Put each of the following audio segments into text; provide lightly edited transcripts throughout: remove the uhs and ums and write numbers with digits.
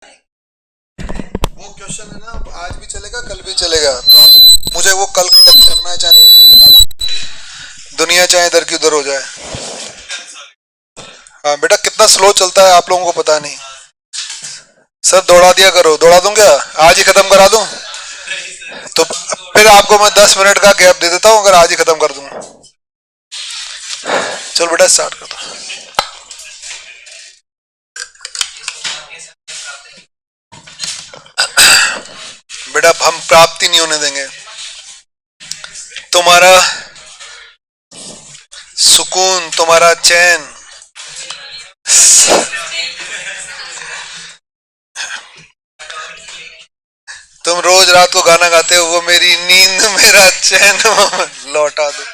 वो क्वेश्चन है ना, आज भी चलेगा कल भी चलेगा, तो आप मुझे वो कल खत्म करना है, चाहे दुनिया चाहे इधर की उधर हो जाए। हाँ बेटा, कितना स्लो चलता है आप लोगों को पता नहीं। सर दौड़ा दिया करो, दौड़ा दूं क्या? आज ही खत्म करा दूं? तो फिर आपको मैं 10 मिनट का गैप दे देता हूँ, अगर आज ही खत्म कर दूं। चल बेटा स्टार्ट कर दो। बेटा हम प्राप्ति नहीं होने देंगे। तुम्हारा सुकून, तुम्हारा चैन, तुम रोज रात को गाना गाते हो, वो मेरी नींद मेरा चैन लौटा दो।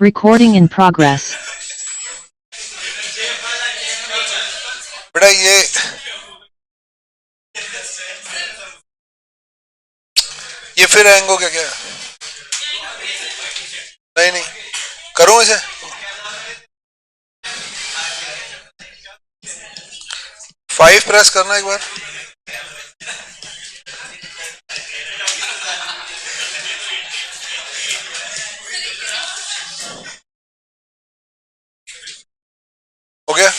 Recording in progress. बेटा ये फिर हैंग हो गया क्या? नहीं नहीं, करूं इसे? 5 प्रेस करना एक बार। हो गया?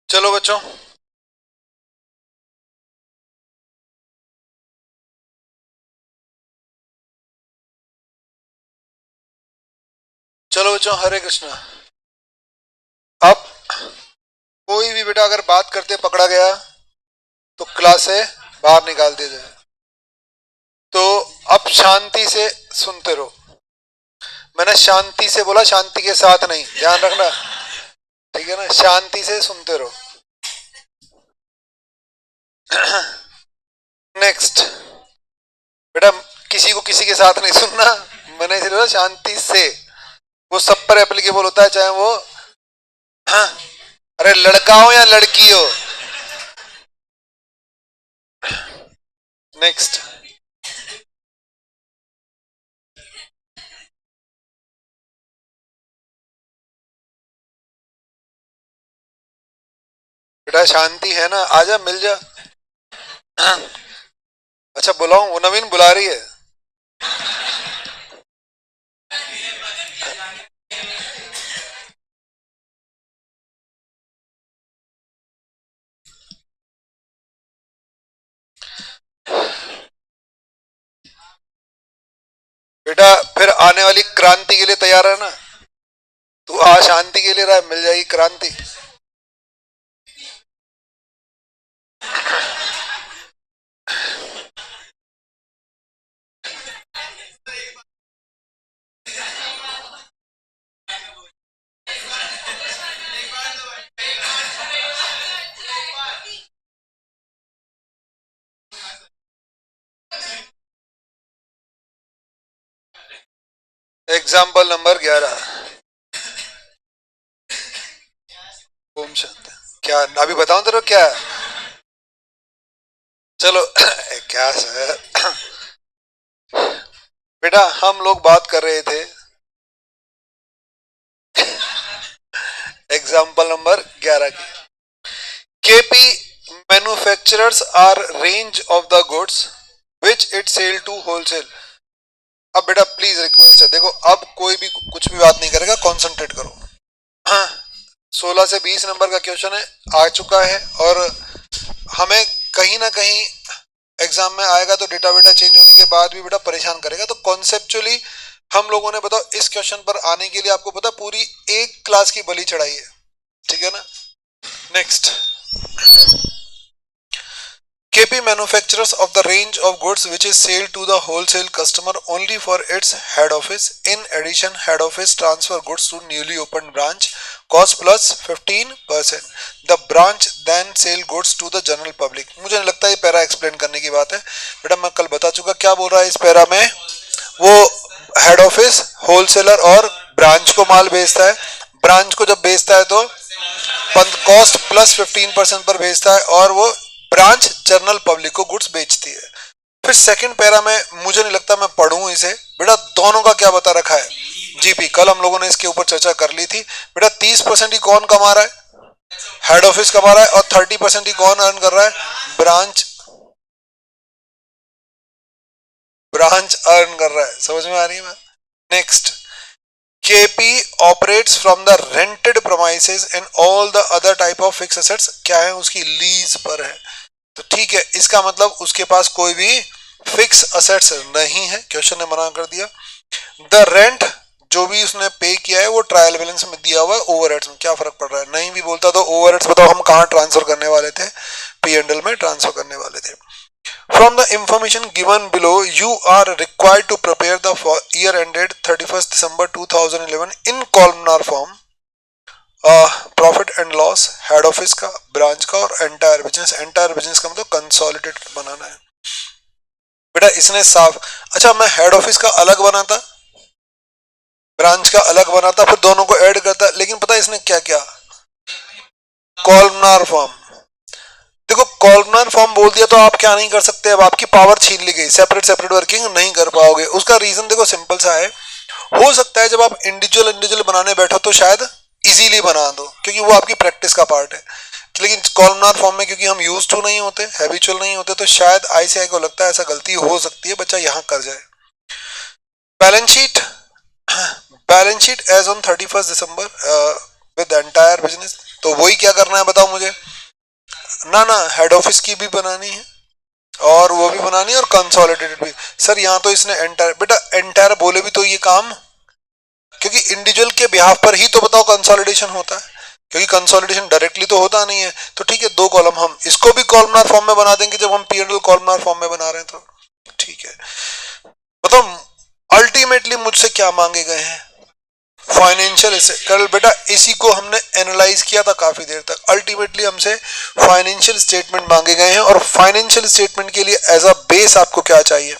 चलो बच्चों, चलो बच्चों, हरे कृष्णा। अब कोई भी बेटा अगर बात करते पकड़ा गया तो क्लास से बाहर निकाल दिया जाए। तो अब शांति से सुनते रहो। मैंने शांति से बोला, शांति के साथ नहीं, ध्यान रखना, ठीक है ना? शांति से सुनते रहो। नेक्स्ट बेटा, किसी को किसी के साथ नहीं सुनना, मैंने इसलिए बोला शांति से। वो सब पर एप्लीकेबल होता है, चाहे वो अरे लड़का हो या लड़की हो। नेक्स्ट बेटा, शांति है ना? आजा मिल जा। अच्छा बुलाऊं? वो नवीन बुला रही है। बेटा फिर आने वाली क्रांति के लिए तैयार है ना? तू आ शांति के लिए रहा, मिल जाएगी क्रांति। Example number 11। ओम शांति। क्या अभी बताऊं तेरे को क्या है? चलो क्या सर, बेटा हम लोग बात कर रहे थे एग्जाम्पल नंबर 11 की। KP manufacturers are range of the goods which it sell to wholesale. अब बेटा प्लीज रिक्वेस्ट है, देखो अब कोई भी कुछ भी बात नहीं करेगा, कॉन्सेंट्रेट करो। हाँ, 16 से 20 नंबर का क्वेश्चन है, आ चुका है, और हमें कहीं ना कहीं एग्जाम में आएगा तो डेटा बेटा चेंज होने के बाद भी बेटा परेशान करेगा। तो कॉन्सेप्चुअली हम लोगों ने बताओ इस क्वेश्चन पर आने के लिए आपको पता पूरी एक क्लास की बलि चढ़ाई है, ठीक है ना। Next, KP manufactures of the range of goods which is sold to the wholesale customer only for its head office. In addition, head office transfer goods to newly opened branch cost plus 15%. The branch then sell goods to the general public. मुझे नहीं लगता ये para explain करने की बात है बेटा, मैं कल बता चुका क्या बोल रहा है इस पैरा में। वो हेड ऑफिस होलसेलर और ब्रांच को माल बेचता है, ब्रांच को जब बेचता है तो कॉस्ट प्लस 15% पर बेचता है, और वो ब्रांच जनरल पब्लिक को गुड्स बेचती है। फिर सेकंड पैरा में मुझे नहीं लगता मैं पढ़ूं इसे बेटा, दोनों का क्या बता रखा है जीपी, कल हम लोगों ने इसके ऊपर चर्चा कर ली थी बेटा। 30% ही कौन कमा रहा है, हेड ऑफिस कमा रहा है, और 30% ही कौन अर्न कर रहा है, ब्रांच अर्न कर रहा है। समझ में आ रही है बात। Next, KP operates from the rented premises and all the other type of fixed assets क्या है, उसकी लीज पर है। तो ठीक है, इसका मतलब उसके पास कोई भी फिक्स असेट्स नहीं है, क्वेश्चन ने मना कर दिया। द रेंट जो भी उसने पे किया है वो ट्रायल बैलेंस में दिया हुआ है, ओवरहेड्स में क्या फर्क पड़ रहा है, नहीं भी बोलता तो ओवरहेड्स बताओ हम कहाँ ट्रांसफर करने वाले थे, P&L में ट्रांसफर करने वाले थे। From the information given below, you are required to prepare the year ended 31st December 2011 in columnar form, profit and loss, head office का, ब्रांच का, और एंटायर बिजनेस। एंटायर बिजनेस का मतलब कंसोलिडेटेड बनाना है बेटा। इसने साफ, अच्छा मैं हेड ऑफिस का अलग बनाता, ब्रांच का अलग बनाता, फिर दोनों को ऐड करता, लेकिन पता है इसने क्या किया, कॉलमनार फॉर्म। देखो कॉलमनार फॉर्म बोल दिया तो आप क्या नहीं कर सकते, अब आपकी पावर छीन ली गई, सेपरेट वर्किंग नहीं कर पाओगे। उसका रीजन देखो सिंपल सा है, हो सकता है जब आप इंडिविजुअल बनाने बैठो तो शायद इजीली बना दो क्योंकि वो आपकी प्रैक्टिस का पार्ट है, लेकिन कॉलमनार फॉर्म में क्योंकि हम यूज टू नहीं होते, हैबिचुअल नहीं होते, तो शायद ICI को लगता है ऐसा गलती हो सकती है, बच्चा यहाँ कर जाए। Balance sheet as on 31st December with entire business, तो वही क्या करना है बताओ मुझे, ना हेड ऑफिस की भी बनानी है और वो भी बनानी है और कंसोलिडेटेड भी। सर यहाँ तो इसने एंटायर, बेटा एंटायर बोले भी तो ये काम, क्योंकि इंडिविजुअल के बिहाफ पर ही तो बताओ कंसोलिडेशन होता है, क्योंकि कंसोलिडेशन डायरेक्टली तो होता नहीं है। तो ठीक है, 2 कॉलम हम इसको भी कॉलमनार फॉर्म में बना देंगे जब हम P&L कॉलमनार फॉर्म में बना रहे हैं, तो ठीक है। मतलब अल्टीमेटली मुझसे क्या मांगे गए हैं, फाइनेंशियल। कल बेटा इसी को हमने एनालाइज किया था काफी देर तक। अल्टीमेटली हमसे फाइनेंशियल स्टेटमेंट मांगे गए हैं, और फाइनेंशियल स्टेटमेंट के लिए एज अ बेस आपको क्या चाहिए,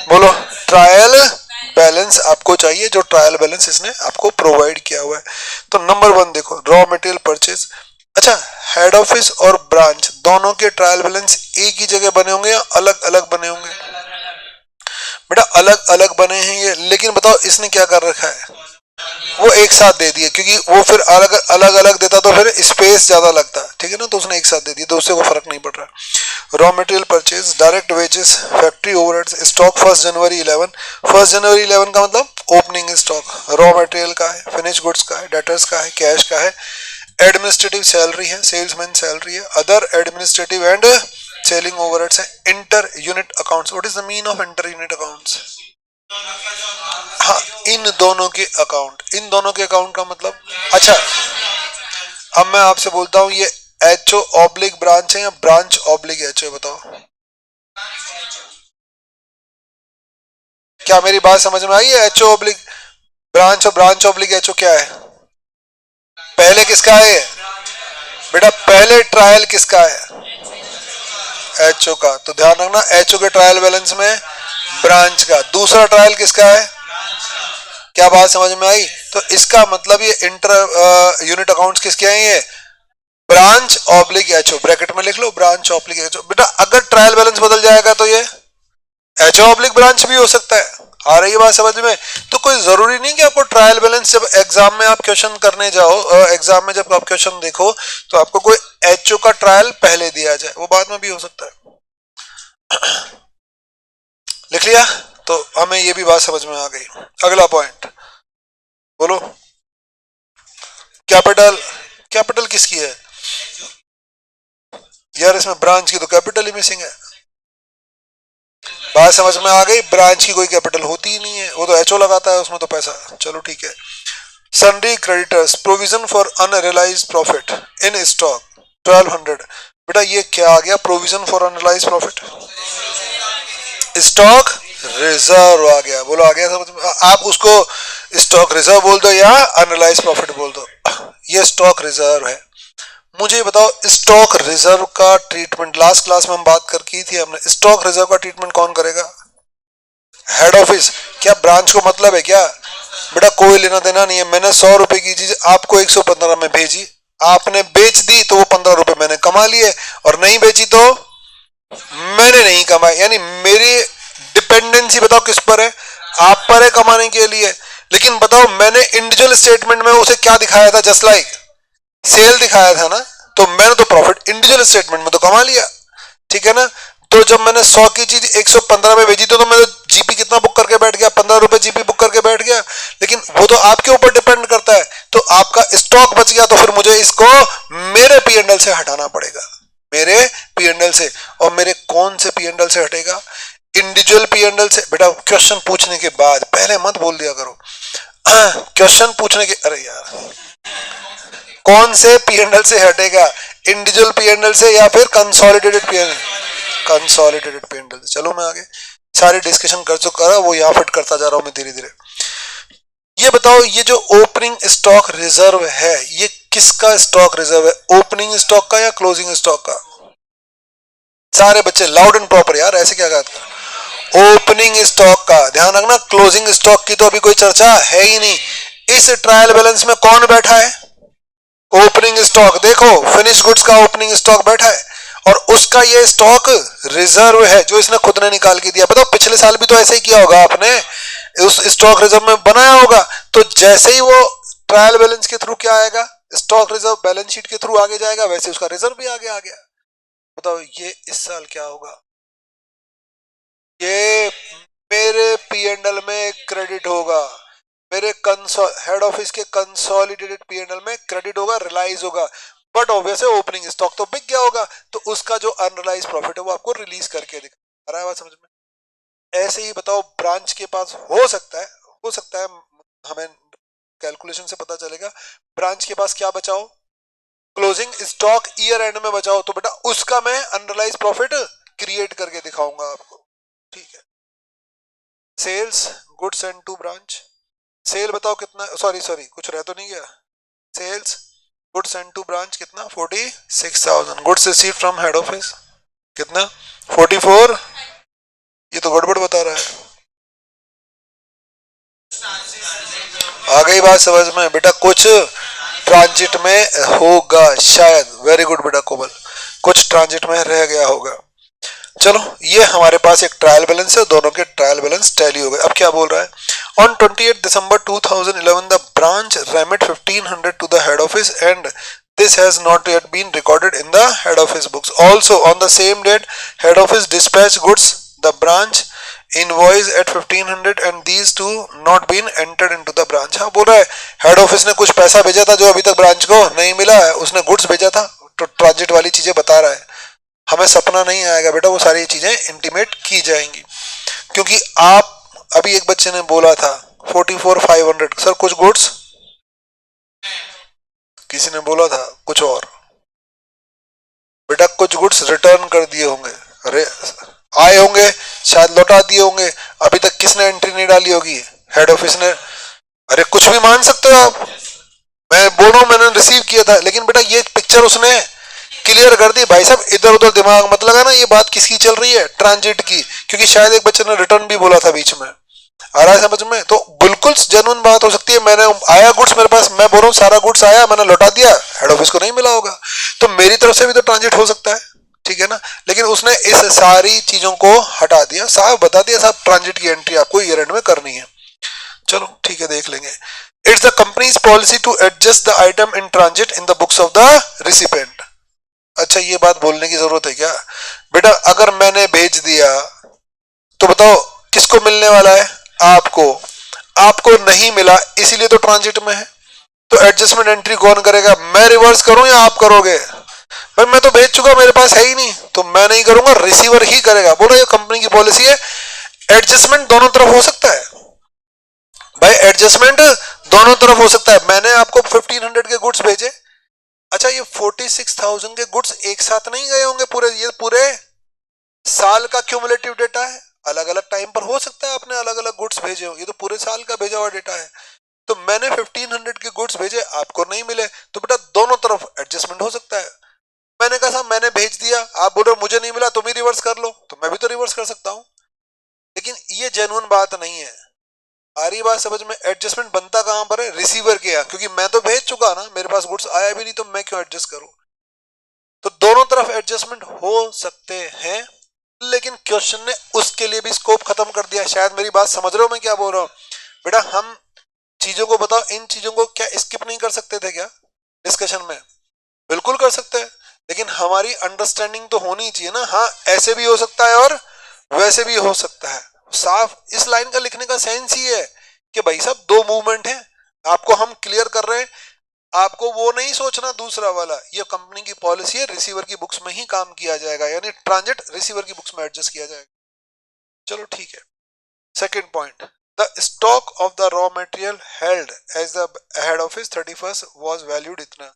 बोलो, ट्रायल बैलेंस आपको चाहिए, जो ट्रायल बैलेंस इसने आपको प्रोवाइड किया हुआ है। तो नंबर 1 देखो, रॉ मटेरियल परचेज। अच्छा, हेड ऑफिस और ब्रांच दोनों के ट्रायल बैलेंस एक ही जगह बने होंगे या अलग अलग बने होंगे, बेटा अलग अलग बने हैं ये, लेकिन बताओ इसने क्या कर रखा है, वो एक साथ दे दिए, क्योंकि वो फिर अलग अलग देता तो फिर स्पेस ज्यादा लगता, ठीक है ना, तो उसने एक साथ दे दिया, तो उससे कोई फर्क नहीं पड़ रहा। Raw material purchase, direct wages, factory overheads, stock 1 जनवरी 11, 1 जनवरी 11 का मतलब ओपनिंग स्टॉक, रॉ मटेरियल का है, फिनिश गुड्स का है, डेटर्स का है, कैश का है, एडमिनिस्ट्रेटिव सैलरी है, सेल्समैन सैलरी है, other administrative and selling overheads है, inter unit accounts. What is the mean of inter unit accounts, हाँ इन दोनों के अकाउंट का मतलब। अच्छा अब मैं आपसे बोलता हूं ये HO ऑब्लिक ब्रांच है या ब्रांच ऑब्लिक HO है, बताओ क्या मेरी बात समझ में आई है। HO ऑब्लिक ब्रांच और ब्रांच ऑब्लिक HO क्या है, पहले किसका है बेटा, पहले ट्रायल किसका है, HO का, तो ध्यान रखना HO के ट्रायल बैलेंस में ब्रांच का, दूसरा ट्रायल किसका है, क्या बात समझ में आई। तो इसका मतलब ये इंटर यूनिट अकाउंट्स किसके हैं, ये ब्रांच ऑब्लिक एचओ, ब्रैकेट में लिख लो ब्रांच ऑब्लिक एचओ। बेटा अगर ट्रायल बैलेंस बदल जाएगा तो ये एचओ ऑब्लिक ब्रांच भी हो सकता है। आ रही है बात समझ में? तो कोई जरूरी नहीं कि आपको ट्रायल बैलेंस, जब एग्जाम में आप क्वेश्चन करने जाओ, एग्जाम में जब आप क्वेश्चन देखो तो आपको कोई एचओ का ट्रायल पहले दिया जाए, वो बाद में भी हो सकता है। लिख लिया? तो हमें ये भी बात समझ में आ गई। अगला पॉइंट बोलो, कैपिटल, कैपिटल किसकी है यार? इसमें ब्रांच की तो कैपिटल ही मिसिंग है। बात समझ में आ गई? ब्रांच की कोई कैपिटल होती ही नहीं है, वो तो एचओ लगाता है उसमें तो पैसा। चलो ठीक है। Sundry creditors, provision for unrealised profit in stock 1200। बेटा ये क्या आ गया? Provision for unrealised profit, stock reserve आ गया। बोलो आ गया समझ में? आप उसको स्टॉक रिजर्व बोल दो या अनरियलाइज्ड प्रॉफिट बोल दो, ये स्टॉक रिजर्व है। मुझे बताओ स्टॉक रिजर्व का ट्रीटमेंट, लास्ट क्लास में हम बात कर की थी हमने, स्टॉक रिजर्व का ट्रीटमेंट कौन करेगा? Head office. क्या ब्रांच को मतलब है क्या? बेटा कोई लेना देना नहीं है। मैंने 100 रुपए की चीज आपको 115 में भेजी, आपने बेच दी तो वो 15 रुपए मैंने कमा लिए, और नहीं बेची तो मैंने नहीं कमाए। यानी मेरी डिपेंडेंसी बताओ किस पर है? आप पर है कमाने के लिए। लेकिन बताओ मैंने इंडिविजुअल स्टेटमेंट में उसे क्या दिखाया था? जस्ट लाइक सेल दिखाया था ना, तो मैंने तो प्रॉफिट इंडिविजुअल स्टेटमेंट में तो कमा लिया, ठीक है ना। तो जब मैंने 100 की चीज 115 में भेजी तो मैंने जीपी कितना बुक करके बैठ गया? 15 रुपए जीपी बुक करके बैठ गया। लेकिन वो तो आपके ऊपर डिपेंड करता है। तो आपका स्टॉक बच गया तो फिर मुझे इसको मेरे पी&एल से हटाना पड़ेगा, मेरे पी&एल से। और मेरे कौन से पी&एल से हटेगा? इंडिविजुअल पी&एल से। बेटा क्वेश्चन पूछने के बाद पहले मत बोल दिया करो। क्वेश्चन पूछने के, अरे यार कौन से पी&एल से हटेगा? इंडिविजुअल पी&एल से या फिर कंसोलिडेटेड पी&एल? कंसोलिडेटेड पी&एल से। चलो मैं आगे सारी डिस्कशन कर चुका है, वो यहाँ फिट करता जा रहा हूं मैं धीरे धीरे। ये बताओ ये जो ओपनिंग स्टॉक रिजर्व है ये किसका स्टॉक रिजर्व है? ओपनिंग स्टॉक का या क्लोजिंग स्टॉक का? सारे बच्चे लाउड एंड प्रॉपर यार, ऐसे क्या कहते? ओपनिंग स्टॉक का। ध्यान रखना क्लोजिंग स्टॉक की तो अभी कोई चर्चा है ही नहीं। इस ट्रायल बैलेंस में कौन बैठा है? Opening stock. देखो फिनिश गुड्स का ओपनिंग स्टॉक बैठा है और उसका ये स्टॉक रिजर्व है जो इसने खुद ने निकाल के दिया। बताओ पिछले साल भी तो ऐसे ही किया होगा आपने, उस स्टॉक रिजर्व में बनाया होगा। तो जैसे ही वो ट्रायल बैलेंस के थ्रू क्या आएगा? स्टॉक रिजर्व बैलेंस शीट के थ्रू आगे जाएगा, वैसे उसका रिजर्व भी आगे आ गया। बताओ ये इस साल क्या होगा? ये मेरे पी&एल में क्रेडिट होगा, मेरे हेड ऑफिस के कंसोलिडेटेड पी&एल में क्रेडिट होगा, रियलाइज होगा। बट ऑब्वियसली ओपनिंग स्टॉक तो बिक गया होगा, तो उसका जो अनरियलाइज प्रॉफिट है वो आपको रिलीज करके दिखा रहा है। बात समझ में? ऐसे ही बताओ ब्रांच के पास हो सकता है हमें कैलकुलेशन से पता चलेगा ब्रांच के पास क्या बचाओ? क्लोजिंग स्टॉक ईयर एंड में बचाओ, तो बेटा उसका मैं अनरियलाइज प्रॉफिट क्रिएट करके दिखाऊंगा आपको, ठीक है। Sales goods and to branch. Sale बताओ कितना, सॉरी कुछ रह तो नहीं गया? Sales goods and to branch कितना? 46,000। Goods received from head office कितना? 44। ये तो गड़बड़ बता रहा है। आ गई बात समझ में? बेटा कुछ ट्रांजिट में होगा शायद। वेरी गुड बेटा कोमल, कुछ ट्रांजिट में रह गया होगा। चलो ये हमारे पास एक ट्रायल बैलेंस है, दोनों के ट्रायल बैलेंस टैली हो गए। अब क्या बोल रहा है? On 28 December 2011, the branch remit 1500 to the head office, and this has not yet been recorded in the head office books. Also, on the same date, head office dispatched goods. The branch invoice at 1500, and these two not been entered into the branch. हाँ बोल रहा है head office ने कुछ पैसा भेजा था जो अभी तक ब्रांच को नहीं मिला है। उसने गुड्स भेजा था, तो ट्रांजिट वाली चीजें बता रहा है। हमें सपना नहीं आएगा बेटा, वो सारी चीजें इंटीमेट की जाएंगी। क्योंकि आप अभी एक बच्चे ने बोला था 44,500 सर कुछ गुड्स, किसी ने बोला था कुछ और। बेटा कुछ गुड्स रिटर्न कर दिए होंगे, अरे आए होंगे, शायद लौटा दिए होंगे। अभी तक किसने एंट्री नहीं डाली होगी? हेड ऑफिस ने। अरे कुछ भी मान सकते हो आप, मैं बोल रहा हूं मैंने रिसीव किया था, लेकिन बेटा ये पिक्चर उसने क्लियर कर दी। भाई साहब इधर उधर दिमाग मत लगाना, ये बात किसकी चल रही है? ट्रांजिट की। क्योंकि शायद एक बच्चे ने रिटर्न भी बोला था बीच में। आ रहा है समझ में? तो बिल्कुल जेन्युइन बात हो सकती है, मैंने आया गुड्स मेरे पास, मैं बोल रहा हूँ सारा गुड्स आया, मैंने लौटा दिया, हेड ऑफिस को नहीं मिला होगा, तो मेरी तरफ से भी तो ट्रांजिट हो सकता है, ठीक है ना। लेकिन उसने इस सारी चीजों को हटा दिया, साहब बता दिया साहब ट्रांजिट की एंट्री आपको ईयर एंड में करनी है। चलो ठीक है, देख लेंगे। It's the company's policy to adjust the item in transit in the books of the recipient. अच्छा ये बात बोलने की जरूरत है क्या? बेटा अगर मैंने भेज दिया तो बताओ किसको मिलने वाला है? आपको। आपको नहीं मिला इसीलिए तो ट्रांजिट में है, तो एडजस्टमेंट एंट्री कौन करेगा? मैं रिवर्स करूं या आप करोगे? भाई मैं तो भेज चुका, मेरे पास है ही नहीं, तो मैं नहीं करूंगा, रिसीवर ही करेगा। बोलो ये कंपनी की पॉलिसी है। एडजस्टमेंट दोनों तरफ हो सकता है भाई, एडजस्टमेंट दोनों तरफ हो सकता है। मैंने आपको 1500 के गुड्स भेजे, अच्छा ये 46,000 के गुड्स एक साथ नहीं गए होंगे पूरे, ये पूरे साल का क्यूमुलेटिव डेटा है, अलग अलग टाइम पर हो सकता है आपने अलग अलग गुड्स भेजे हो, ये तो पूरे साल का भेजा हुआ डेटा है। तो मैंने 1500 के गुड्स भेजे, आपको नहीं मिले, तो बेटा दोनों तरफ एडजस्टमेंट हो सकता है। मैंने कहा साहब मैंने भेज दिया, आप बोल रहे हो मुझे नहीं मिला, तुम ही रिवर्स कर लो, तो मैं भी तो रिवर्स कर सकता हूं। लेकिन ये जेन्युइन बात नहीं है। आ रही बात समझ में? एडजस्टमेंट बनता कहां पर है? रिसीवर के यहाँ, क्योंकि मैं तो भेज चुका ना, मेरे पास गुड्स आया भी नहीं, तो मैं क्यों एडजस्ट करूं? तो दोनों तरफ एडजस्टमेंट हो सकते हैं, लेकिन क्वेश्चन ने उसके लिए भी स्कोप खत्म कर दिया। शायद मेरी बात समझ रहे हो मैं क्या बोल रहा हूं? बेटा हम चीजों को बताओ, इन चीजों को क्या स्किप नहीं कर सकते थे क्या डिस्कशन में? बिल्कुल कर सकते हैं, लेकिन हमारी अंडरस्टैंडिंग तो होनी चाहिए ना। हाँ ऐसे भी हो सकता है और वैसे भी हो सकता है। साफ इस लाइन का लिखने का सेंस ही है कि भाई साहब दो मूवमेंट है, आपको हम क्लियर कर रहे हैं, आपको वो नहीं सोचना दूसरा वाला। ये कंपनी की पॉलिसी है, रिसीवर की बुक्स में ही काम किया जाएगा, यानी ट्रांजिट रिसीवर की बुक्स में एडजस्ट किया जाएगा। चलो ठीक है। Second point, the stock of the raw material held as the head office 31st was valued इतना।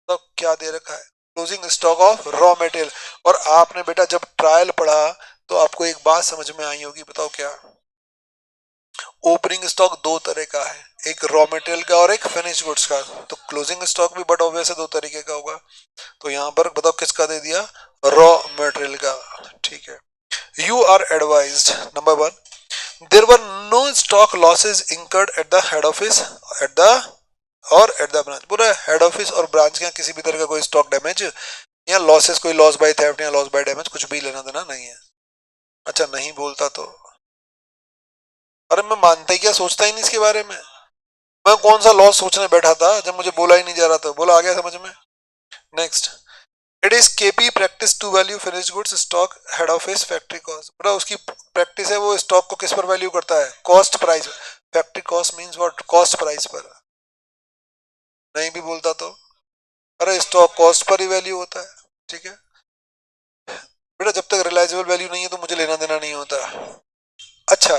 तो क्या दे रखा है? Closing stock of raw material. और आपने बेटा जब ट्रायल पढ़ा तो आपको एक बात समझ में आई होगी, बताओ क्या? ओपनिंग स्टॉक दो तरह का है, एक रॉ मटेरियल का और एक फिनिश गुड्स का। तो क्लोजिंग स्टॉक भी बट ऑब्वियस दो तरीके का होगा। तो यहां पर बताओ किसका दे दिया? रॉ मटेरियल का, ठीक है। You are advised number 1, there were no stock losses incurred at the head office at the और एट द ब्रांच। पूरा हेड ऑफिस और ब्रांच के किसी भी तरह का कोई स्टॉक डैमेज या लॉसेस, कोई लॉस बाय थेफ्ट या लॉस बाय डैमेज कुछ भी लेना देना नहीं है। अच्छा नहीं बोलता तो अरे मैं मानता ही क्या, सोचता ही नहीं इसके बारे में। मैं कौन सा लॉस सोचने बैठा था जब मुझे बोला ही नहीं जा रहा था। बोला आ गया समझ में? Next, it is KP practice to value finish goods stock head office factory cost. बड़ा उसकी प्रैक्टिस है, वो स्टॉक को किस पर वैल्यू करता है? Cost price. Factory cost means what? Cost price पर। नहीं भी बोलता तो अरे स्टॉक कॉस्ट पर ही वैल्यू होता है, ठीक है बेटा। जब तक रिलायजेबल वैल्यू नहीं है तो मुझे लेना देना नहीं होता। अच्छा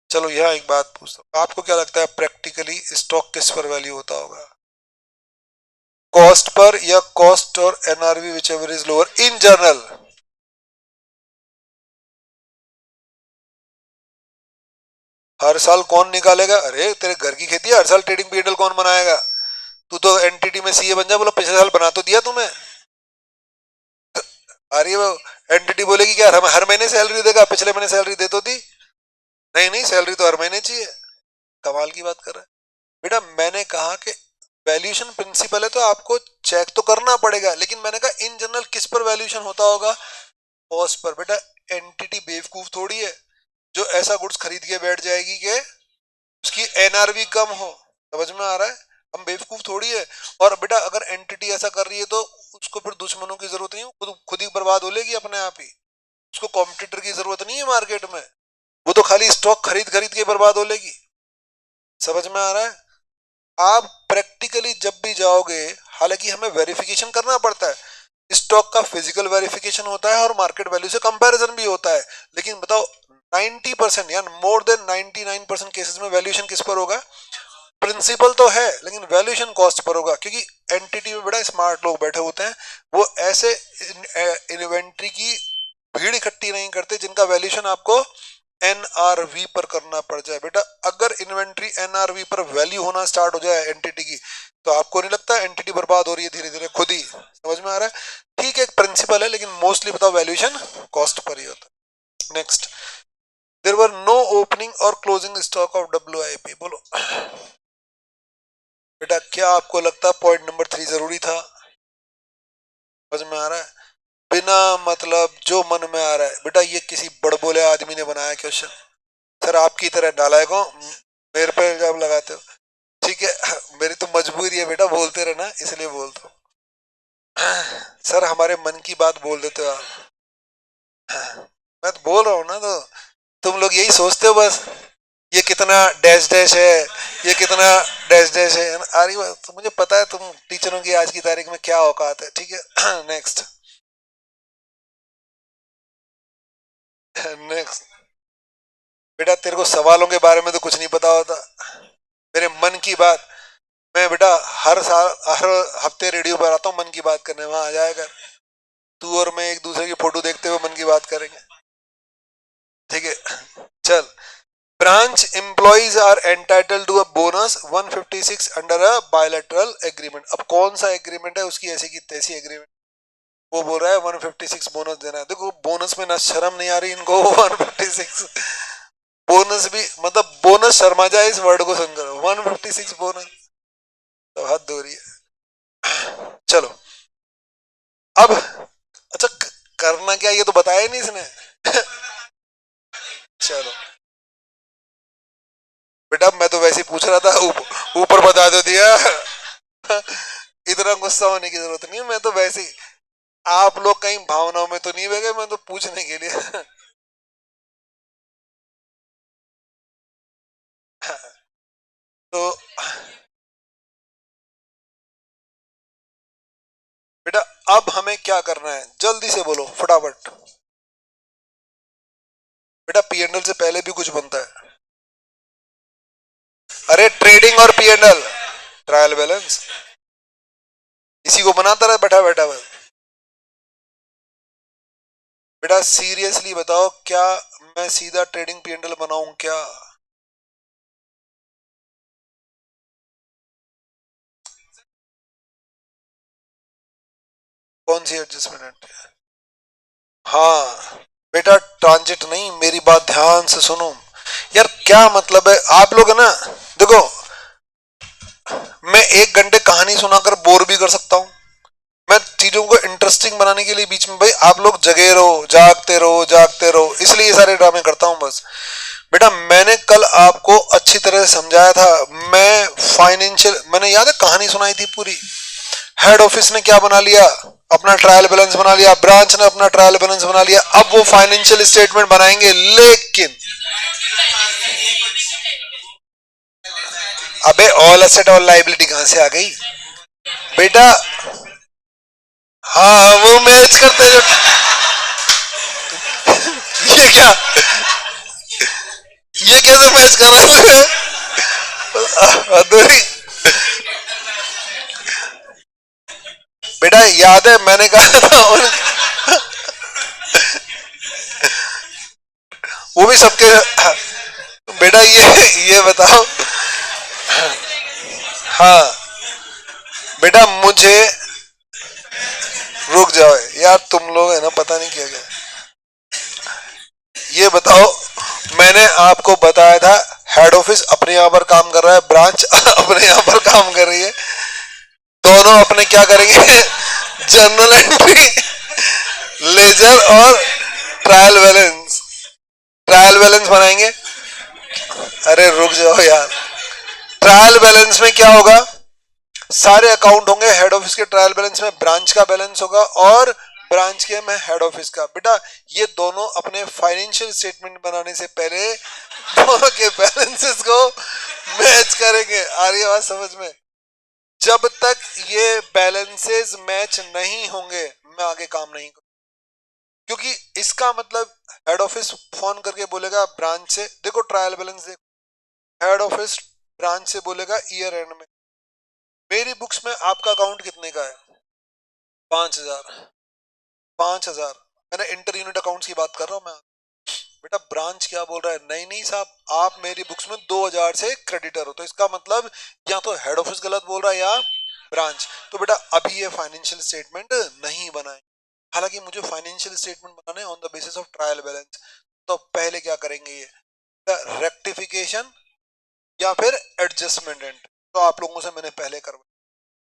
चलो यहाँ एक बात पूछता हूँ, आपको क्या लगता है प्रैक्टिकली स्टॉक किस पर वैल्यू होता होगा? कॉस्ट पर या कॉस्ट और NRV whichever is lower in general? हर साल कौन निकालेगा? अरे तेरे घर की खेती है, हर साल ट्रेडिंग पीरियड कौन बनाएगा? तू तो एनटीटी में सीए बन जा। बोला पिछले साल बना तो दिया तुम्हें। अरे वो एनटीटी बोलेगी क्या हर महीने सैलरी देगा? पिछले महीने सैलरी दे तो दी नहीं? नहीं सैलरी तो हर महीने चाहिए। कमाल की बात कर रहा है बेटा। मैंने कहा कि वैल्यूएशन प्रिंसिपल है तो आपको चेक तो करना पड़ेगा, लेकिन मैंने कहा इन जनरल किस पर वैल्यूएशन होता होगा? Cost per. बेटा एंटिटी बेवकूफ थोड़ी है जो ऐसा गुड्स खरीद के बैठ जाएगी कि उसकी एनआरवी कम हो। समझ में आ रहा है? हम बेवकूफ थोड़ी है। और बेटा अगर एंटिटी ऐसा कर रही है तो उसको फिर दुश्मनों की जरूरत नहीं, खुद ही बर्बाद हो लेगी अपने आप ही। उसको कॉम्पिटिटर की जरूरत नहीं है मार्केट में, वो तो खाली स्टॉक खरीद खरीद के बर्बाद हो लेगी। समझ में आ रहा है? आप प्रैक्टिकली जब भी जाओगे, हालांकि हमें वेरिफिकेशन करना पड़ता है, स्टॉक का फिजिकल वेरिफिकेशन होता है और मार्केट वैल्यू से कंपैरिजन भी होता है, लेकिन बताओ 90% या मोर देन 99% केसेस में वैल्यूएशन किस पर होगा? प्रिंसिपल तो है लेकिन वैल्यूएशन कॉस्ट पर होगा, क्योंकि एंटिटी में बड़ा स्मार्ट लोग बैठे होते हैं, वो ऐसे इन्वेंट्री की भीड़ इकट्ठी नहीं करते जिनका वैल्यूएशन आपको एनआरवी पर करना पड़ जाए। बेटा अगर इन्वेंट्री एनआरवी पर वैल्यू होना स्टार्ट हो जाए एंटिटी की, तो आपको नहीं लगता एंटिटी बर्बाद हो रही है धीरे धीरे खुद ही? समझ में आ रहा है? ठीक है एक प्रिंसिपल है, लेकिन मोस्टली बताओ वैल्यूएशन कॉस्ट पर ही होता है। Next, there were no opening और क्लोजिंग स्टॉक ऑफ WIP। बोलो बेटा, क्या आपको लगता है पॉइंट नंबर 3 जरूरी था? समझ में आ रहा है? बिना मतलब जो मन में आ रहा है बेटा, ये किसी बड़बोले आदमी ने बनाया क्वेश्चन। सर आपकी तरह नालायक हो, मेरे पे इल्जाम लगाते हो। ठीक है, मेरी तो मजबूरी है बेटा, बोलते रहना, इसलिए बोलता हूँ। सर हमारे मन की बात बोल देते हो आप। मैं तो बोल रहा हूँ ना, तो तुम लोग यही सोचते हो बस, ये कितना डैश डैश है, ये कितना डैश डैश है ना? आ रही बात तो मुझे पता है तुम टीचरों की आज की तारीख में क्या औकात है। ठीक है, नेक्स्ट नेक्स्ट। बेटा तेरे को सवालों के बारे में तो कुछ नहीं पता होता, मेरे मन की बात। मैं बेटा हर साल हर हफ्ते रेडियो पर आता हूँ मन की बात करने, वहां आ जाएगा। तू और मैं एक दूसरे की फोटो देखते हुए मन की बात करेंगे। ठीक है, चल। Branch employees are entitled to a bonus 156 under a bilateral agreement. अब कौन सा एग्रीमेंट है, उसकी ऐसी की तैसी एग्रीमेंट। वो बोल रहा है 156 बोनस देना है। देखो बोनस में ना शर्म नहीं आ रही इनको। 156 बोनस भी, मतलब बोनस शर्मा जाए इस वर्ड को सुनकर। 156 बोनस तो हद हो रही है। चलो अब, अच्छा करना क्या ये तो बताया नहीं इसने। चलो बेटा मैं तो वैसे ही पूछ रहा था, ऊपर बता दो दिया। इतना गुस्सा होने की जरूरत नहीं है, मैं तो वैसे ही, आप लोग कहीं भावनाओं में तो नहीं बह गए, मैं तो पूछने के लिए। तो बेटा अब हमें क्या करना है, जल्दी से बोलो फटाफट। बेटा P&L से पहले भी कुछ बनता है। अरे ट्रेडिंग और P&L, ट्रायल बैलेंस, इसी को बनाता रहा बैठा बैठा बस। बेटा सीरियसली बताओ, क्या मैं सीधा ट्रेडिंग P&L बनाऊं क्या? कौन सी एडजस्टमेंट? हाँ बेटा ट्रांजिट नहीं, मेरी बात ध्यान से सुनो। यार क्या मतलब है आप लोग है ना, देखो मैं 1 घंटे कहानी सुनाकर बोर भी कर सकता हूँ, मैं चीजों को इंटरेस्टिंग बनाने के लिए बीच में भाई आप लोग जगे रहो, जागते रहो जागते रहो, इसलिए ये सारे ड्रामे करता हूँ बस। बेटा मैंने कल आपको अच्छी तरह से समझाया था, मैं फाइनेंशियल, मैंने याद है कहानी सुनाई थी पूरी। हेड ऑफिस ने क्या बना लिया, अपना ट्रायल बैलेंस बना लिया, ब्रांच ने अपना ट्रायल बैलेंस बना लिया, अब वो फाइनेंशियल स्टेटमेंट बनाएंगे। लेकिन अबे ऑल एसेट और लाइबिलिटी कहां से आ गई बेटा? हाँ वो मैच करते जो, ये क्या, ये कैसे मैच कर रहा है? अधूरी बेटा याद है मैंने कहा था, और वो भी सबके। बेटा ये बताओ, हाँ बेटा मुझे, रुक जाओ यार तुम लोग है ना, पता नहीं क्या क्या। ये बताओ, मैंने आपको बताया था हेड ऑफिस अपने यहाँ पर काम कर रहा है, ब्रांच अपने यहाँ पर काम कर रही है, दोनों अपने क्या करेंगे? जर्नल एंट्री, लेजर और ट्रायल बैलेंस, ट्रायल बैलेंस बनाएंगे। अरे रुक जाओ यार, ट्रायल बैलेंस में क्या होगा, सारे अकाउंट होंगे हेड ऑफिस के ट्रायल बैलेंस में, ब्रांच का बैलेंस होगा और ब्रांच के में हेड ऑफिस का। बेटा ये दोनों अपने फाइनेंशियल स्टेटमेंट बनाने से पहले दोनों के बैलेंसेस को मैच करेंगे। आ रही है बात समझ में? जब तक ये बैलेंसेस मैच नहीं होंगे मैं आगे काम नहीं करूँ, क्योंकि इसका मतलब हेड ऑफिस फोन करके बोलेगा ब्रांच से, देखो ट्रायल बैलेंस देखो, हेड ऑफिस ब्रांच से बोलेगा ईयर एंड में मेरी बुक्स में आपका अकाउंट कितने का है? 5,000। 5,000, मैंने इंटर यूनिट अकाउंट्स की बात कर रहा हूँ मैं। बेटा ब्रांच क्या बोल रहा है, नहीं नहीं साहब आप मेरी बुक्स में 2,000 से क्रेडिटर हो, तो इसका मतलब या तो हेड ऑफिस गलत बोल रहा है या ब्रांच। तो बेटा अभी ये फाइनेंशियल स्टेटमेंट नहीं बनाए, हालांकि मुझे फाइनेंशियल स्टेटमेंट बनाने on the basis of trial balance. तो पहले क्या करेंगे, ये रेक्टिफिकेशन या फिर एडजस्टमेंट एंट्री। तो आप लोगों से मैंने पहले करवाया,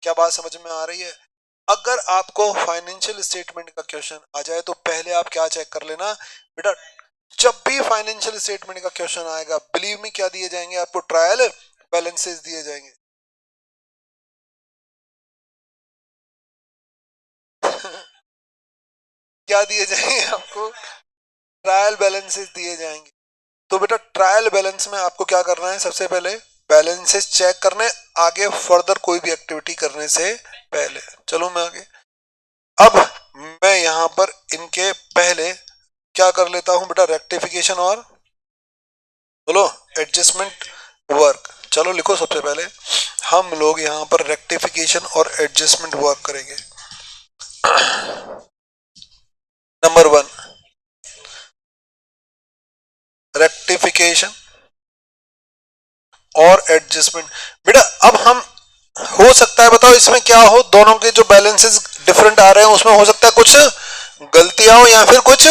क्या बात समझ में आ रही है? अगर आपको फाइनेंशियल स्टेटमेंट का क्वेश्चन आ जाए तो पहले आप क्या चेक कर लेना बेटा, जब भी फाइनेंशियल स्टेटमेंट का क्वेश्चन आएगा बिलीव मी क्या दिए जाएंगे आपको, ट्रायल बैलेंसेस दिए जाएंगे। क्या दिए जाएंगे आपको? ट्रायल बैलेंसेस दिए जाएंगे। तो बेटा ट्रायल बैलेंस में आपको क्या करना है, सबसे पहले बैलेंसेस चेक करने, आगे फर्दर कोई भी एक्टिविटी करने से पहले। चलो मैं आगे, अब मैं यहां पर इनके पहले क्या कर लेता हूं बेटा, रेक्टिफिकेशन और बोलो एडजस्टमेंट वर्क। चलो लिखो, सबसे पहले हम लोग यहां पर रेक्टिफिकेशन और एडजस्टमेंट वर्क करेंगे। नंबर 1 रेक्टिफिकेशन और एडजस्टमेंट। बेटा अब हम, हो सकता है बताओ इसमें क्या हो, दोनों के जो बैलेंसेस डिफरेंट आ रहे हैं उसमें हो सकता है कुछ गलतियां हो या फिर कुछ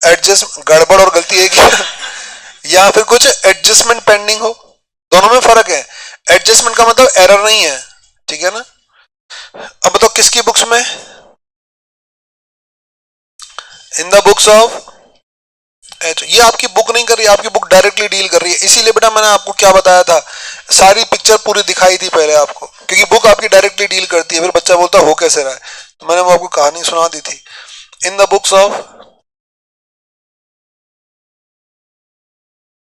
एडजस्ट, गड़बड़ और गलती एक ही या फिर कुछ एडजस्टमेंट पेंडिंग हो, दोनों में फर्क है। एडजस्टमेंट का मतलब एरर नहीं है, ठीक है ना। अब बताओ किसकी बुक्स में, इन द बुक्स ऑफ एच। ये आपकी बुक नहीं कर रही है, आपकी बुक डायरेक्टली डील कर रही है, इसीलिए बेटा मैंने आपको क्या बताया था, सारी पिक्चर पूरी दिखाई थी पहले आपको, क्योंकि बुक आपकी डायरेक्टली डील करती है। फिर बच्चा बोलता हो कैसे रहा है, तो मैंने वो आपको कहानी सुना दी थी। इन द बुक्स ऑफ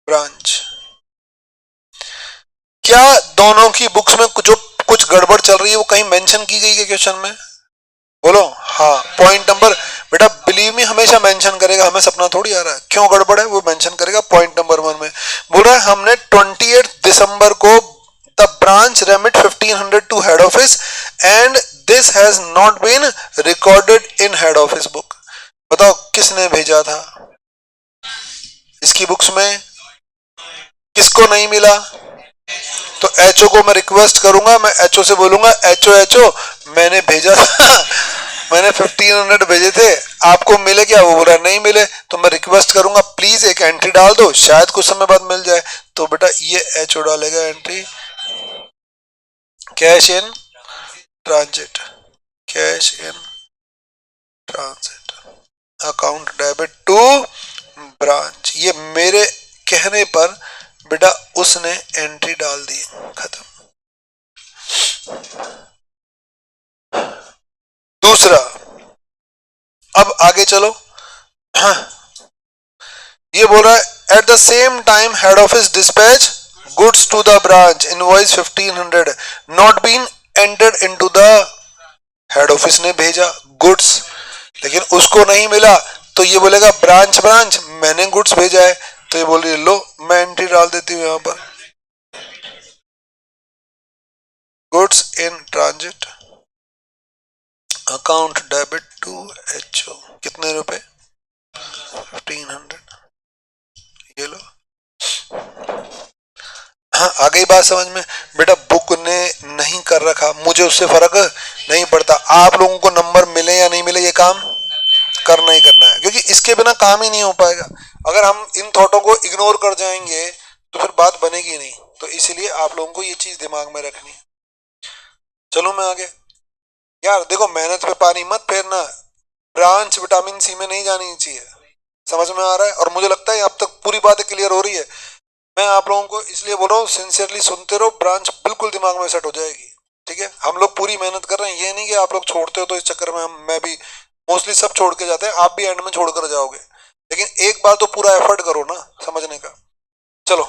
ब्रांच, क्या दोनों की बुक्स में जो कुछ गड़बड़ चल रही है वो कहीं मेंशन की गई है क्वेश्चन में, बोलो हाँ। पॉइंट नंबर, बेटा बिलीव मी हमेशा मेंशन करेगा, हमें सपना थोड़ी आ रहा है क्यों गड़बड़ है, वो मेंशन करेगा पॉइंट नंबर 1 में। बोल रहा है हमने 28 दिसंबर को the branch remit 1500 to head office and this has not been recorded in head office book. बताओ किसने भेजा था, इसकी बुक्स में किसको नहीं मिला, तो एचओ को मैं रिक्वेस्ट करूंगा, मैं एचओ से बोलूंगा एचओ मैंने भेजा था मैंने 1500 भेजे थे, आपको मिले क्या, वो बोला नहीं मिले, तो मैं रिक्वेस्ट करूंगा प्लीज एक एंट्री डाल दो, शायद कुछ समय बाद मिल जाए। तो बेटा ये एचओ डालेगा entry, cash in transit, cash in transit, account debit to branch. ये मेरे कहने पर बेटा उसने एंट्री डाल दी, खत्म। दूसरा, अब आगे चलो, ये बोल रहा है at the same time head office dispatch goods to the branch, invoice 1500 not been entered into the, head office ने भेजा गुड्स लेकिन उसको नहीं मिला, तो ये बोलेगा ब्रांच मैंने गुड्स भेजा है, तो ये बोल रही है लो मैं एंट्री डाल देती हूं यहां पर, goods in transit account debit to HO, कितने रुपए 1500, ये लो। हाँ आ गई बात समझ में, बेटा बुक ने नहीं कर रखा, मुझे उससे फर्क नहीं पड़ता, आप लोगों को नंबर मिले या नहीं मिले ये काम करना ही करना है, क्योंकि इसके बिना काम ही नहीं हो पाएगा। अगर हम इन थॉटों को इग्नोर कर जाएंगे तो फिर बात बनेगी नहीं, तो इसलिए आप लोगों को ये चीज दिमाग में रखनी है। चलो मैं आगे, यार देखो मेहनत पे पानी मत फेरना, ब्रांच विटामिन सी में नहीं जानी चाहिए, समझ में आ रहा है, और मुझे लगता है अब तक पूरी बातें क्लियर हो रही है। मैं आप लोगों को इसलिए बोल रहा हूँ सिंसियरली सुनते रहो, ब्रांच बिल्कुल दिमाग में सेट हो जाएगी, ठीक है। हम लोग पूरी मेहनत कर रहे हैं, ये नहीं कि आप लोग छोड़ते हो तो इस चक्कर में मैं भी, मोस्टली सब छोड़ के जाते हैं, आप भी एंड में छोड़ कर जाओगे, लेकिन एक बार तो पूरा एफर्ट करो ना समझने का। चलो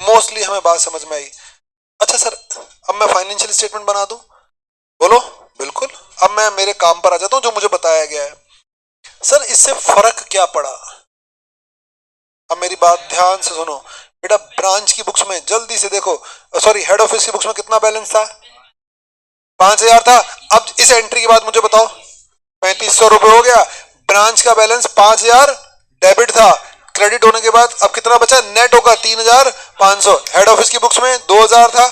मोस्टली हमें बात समझ में आई। अच्छा सर अब मैं फाइनेंशियल स्टेटमेंट बना दूं, बोलो बिल्कुल। अब मैं मेरे काम पर आ जाता हूं जो मुझे बताया गया है। सर इससे फर्क क्या पड़ा, अब मेरी बात ध्यान से सुनो बेटा, ब्रांच की बुक्स में जल्दी से देखो, सॉरी हेड ऑफिस की बुक्स में कितना बैलेंस था, 5000 था। अब इस एंट्री के बाद मुझे बताओ 3500 रुपए हो गया, ब्रांच का बैलेंस 5000 डेबिट था, क्रेडिट होने के बाद अब कितना बचा, नेट होगा 3500। हेड ऑफिस की बुक्स में 2000 था,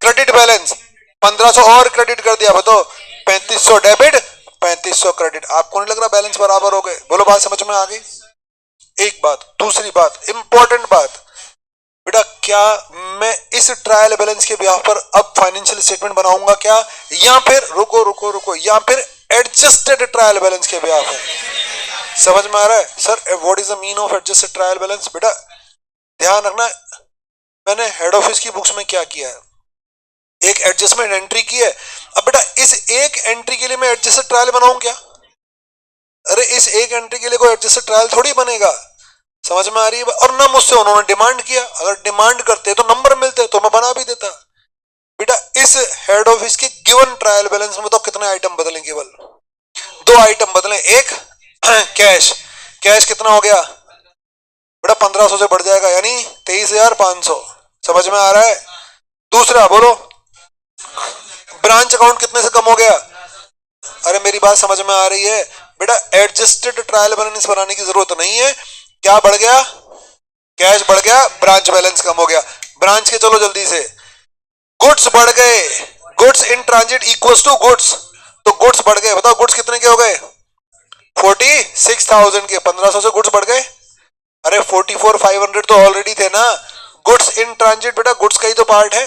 क्रेडिट बैलेंस 1500 और क्रेडिट कर दिया, बताओ 3500 डेबिट 3500 क्रेडिट, आपको नहीं लग रहा बैलेंस बराबर हो गए, बोलो बात समझ में आ गई। एक बात, दूसरी बात, इंपॉर्टेंट बात बेटा, क्या मैं इस ट्रायल बैलेंस के ब्याह पर अब फाइनेंशियल स्टेटमेंट बनाऊंगा क्या, या फिर रुको रुको रुको, या फिर एडजस्टेड ट्रायल बैलेंस के ब्याह पर? समझ में आ रहा है sir? What is the mean of adjusted trial balance? बेटा ध्यान रखना, मैंने हेड ऑफिस की बुक्स में क्या किया है, एक एडजस्टमेंट एंट्री की है। अब बेटा इस एक एंट्री के लिए मैं एडजस्टेड ट्रायल बनाऊं क्या? अरे इस एक एंट्री के लिए कोई एडजस्टेड ट्रायल थोड़ी बनेगा। समझ में आ रही है? और ना मुझसे उन्होंने डिमांड किया, अगर डिमांड करते तो नंबर मिलते तो मैं बना भी देता। बेटा इस हेड ऑफिस के गिवन ट्रायल बैलेंस में तो कितने आइटम बदलें? केवल 2 आइटम बदलें। एक कैश, कैश कितना हो गया बेटा? 1500 से बढ़ जाएगा, यानी 23,500। समझ में आ रहा है? दूसरा बोलो, ब्रांच अकाउंट कितने से कम हो गया? अरे मेरी बात समझ में आ रही है बेटा? एडजस्टेड ट्रायल बैलेंस बनाने की जरूरत नहीं है। क्या बढ़ गया? कैश बढ़ गया, ब्रांच बैलेंस कम हो गया। ब्रांच के चलो जल्दी से, गुड्स बढ़ गए, goods in transit equals to goods, तो गुड्स बढ़ गए। बताओ गुड्स कितने के हो गए? 46,000 के। 1500 से गुड्स बढ़ गए। अरे 44,500 तो ऑलरेडी थे ना। गुड्स इन ट्रांजिट बेटा गुड्स का ही तो पार्ट है,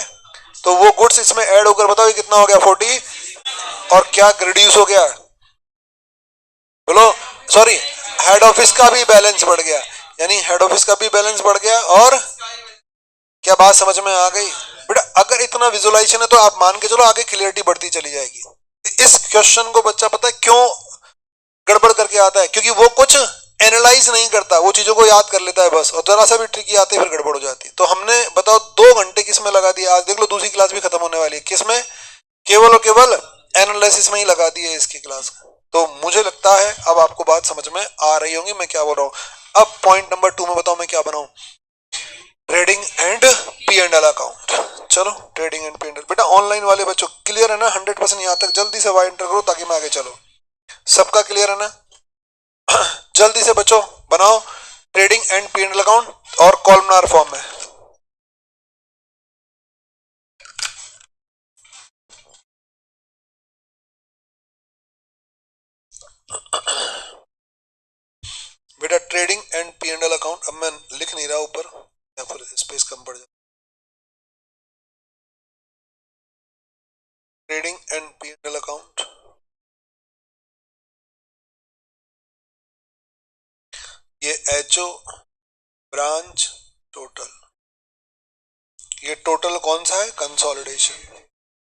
तो वो गुड्स इसमें ऐड होकर बताओ ये कितना हो गया? 40। और क्या रिड्यूस हो गया? बोलो, सॉरी, हेड ऑफिस का भी बैलेंस बढ़ गया, यानी हेड ऑफिस का भी बैलेंस बढ़ गया। और क्या बात समझ में आ गई बेटा? अगर इतना विजुअलाइजेशन है तो आप मान के चलो आगे क्लियरिटी बढ़ती चली जाएगी। इस क्वेश्चन को बच्चा पता है क्यों गड़बड़ करके आता है? क्योंकि वो कुछ एनालाइज नहीं करता, वो चीजों को याद कर लेता है बस, और जरा सा भी ट्रिकी आते फिर गड़बड़ हो जाती है। तो हमने बताओ 2 घंटे किसमें लगा दिया? आज देख लो दूसरी क्लास भी खत्म होने वाली है, किसमें? केवल और केवल एनालिसिस में ही लगा दी है इसकी क्लास। तो मुझे लगता है अब आपको बात समझ में आ रही होंगी मैं क्या बोल रहा हूं। अब पॉइंट नंबर 2 में बताओ मैं क्या बनाऊं? Trading and P and L account. चलो trading and P and L. बेटा ऑनलाइन वाले बच्चों क्लियर है ना? 100% यहां तक जल्दी से वाई एंटर करो ताकि मैं आगे चलो। सबका क्लियर है ना? जल्दी से बच्चों बनाओ trading and P and L account और कॉलमनार फॉर्म में। बेटा trading and P and L account, अब मैं लिख नहीं रहा ऊपर या फिर स्पेस कम पड़ जाए। Trading and P and L account, ये एचओ, ब्रांच, टोटल। ये टोटल कौन सा है? Consolidation.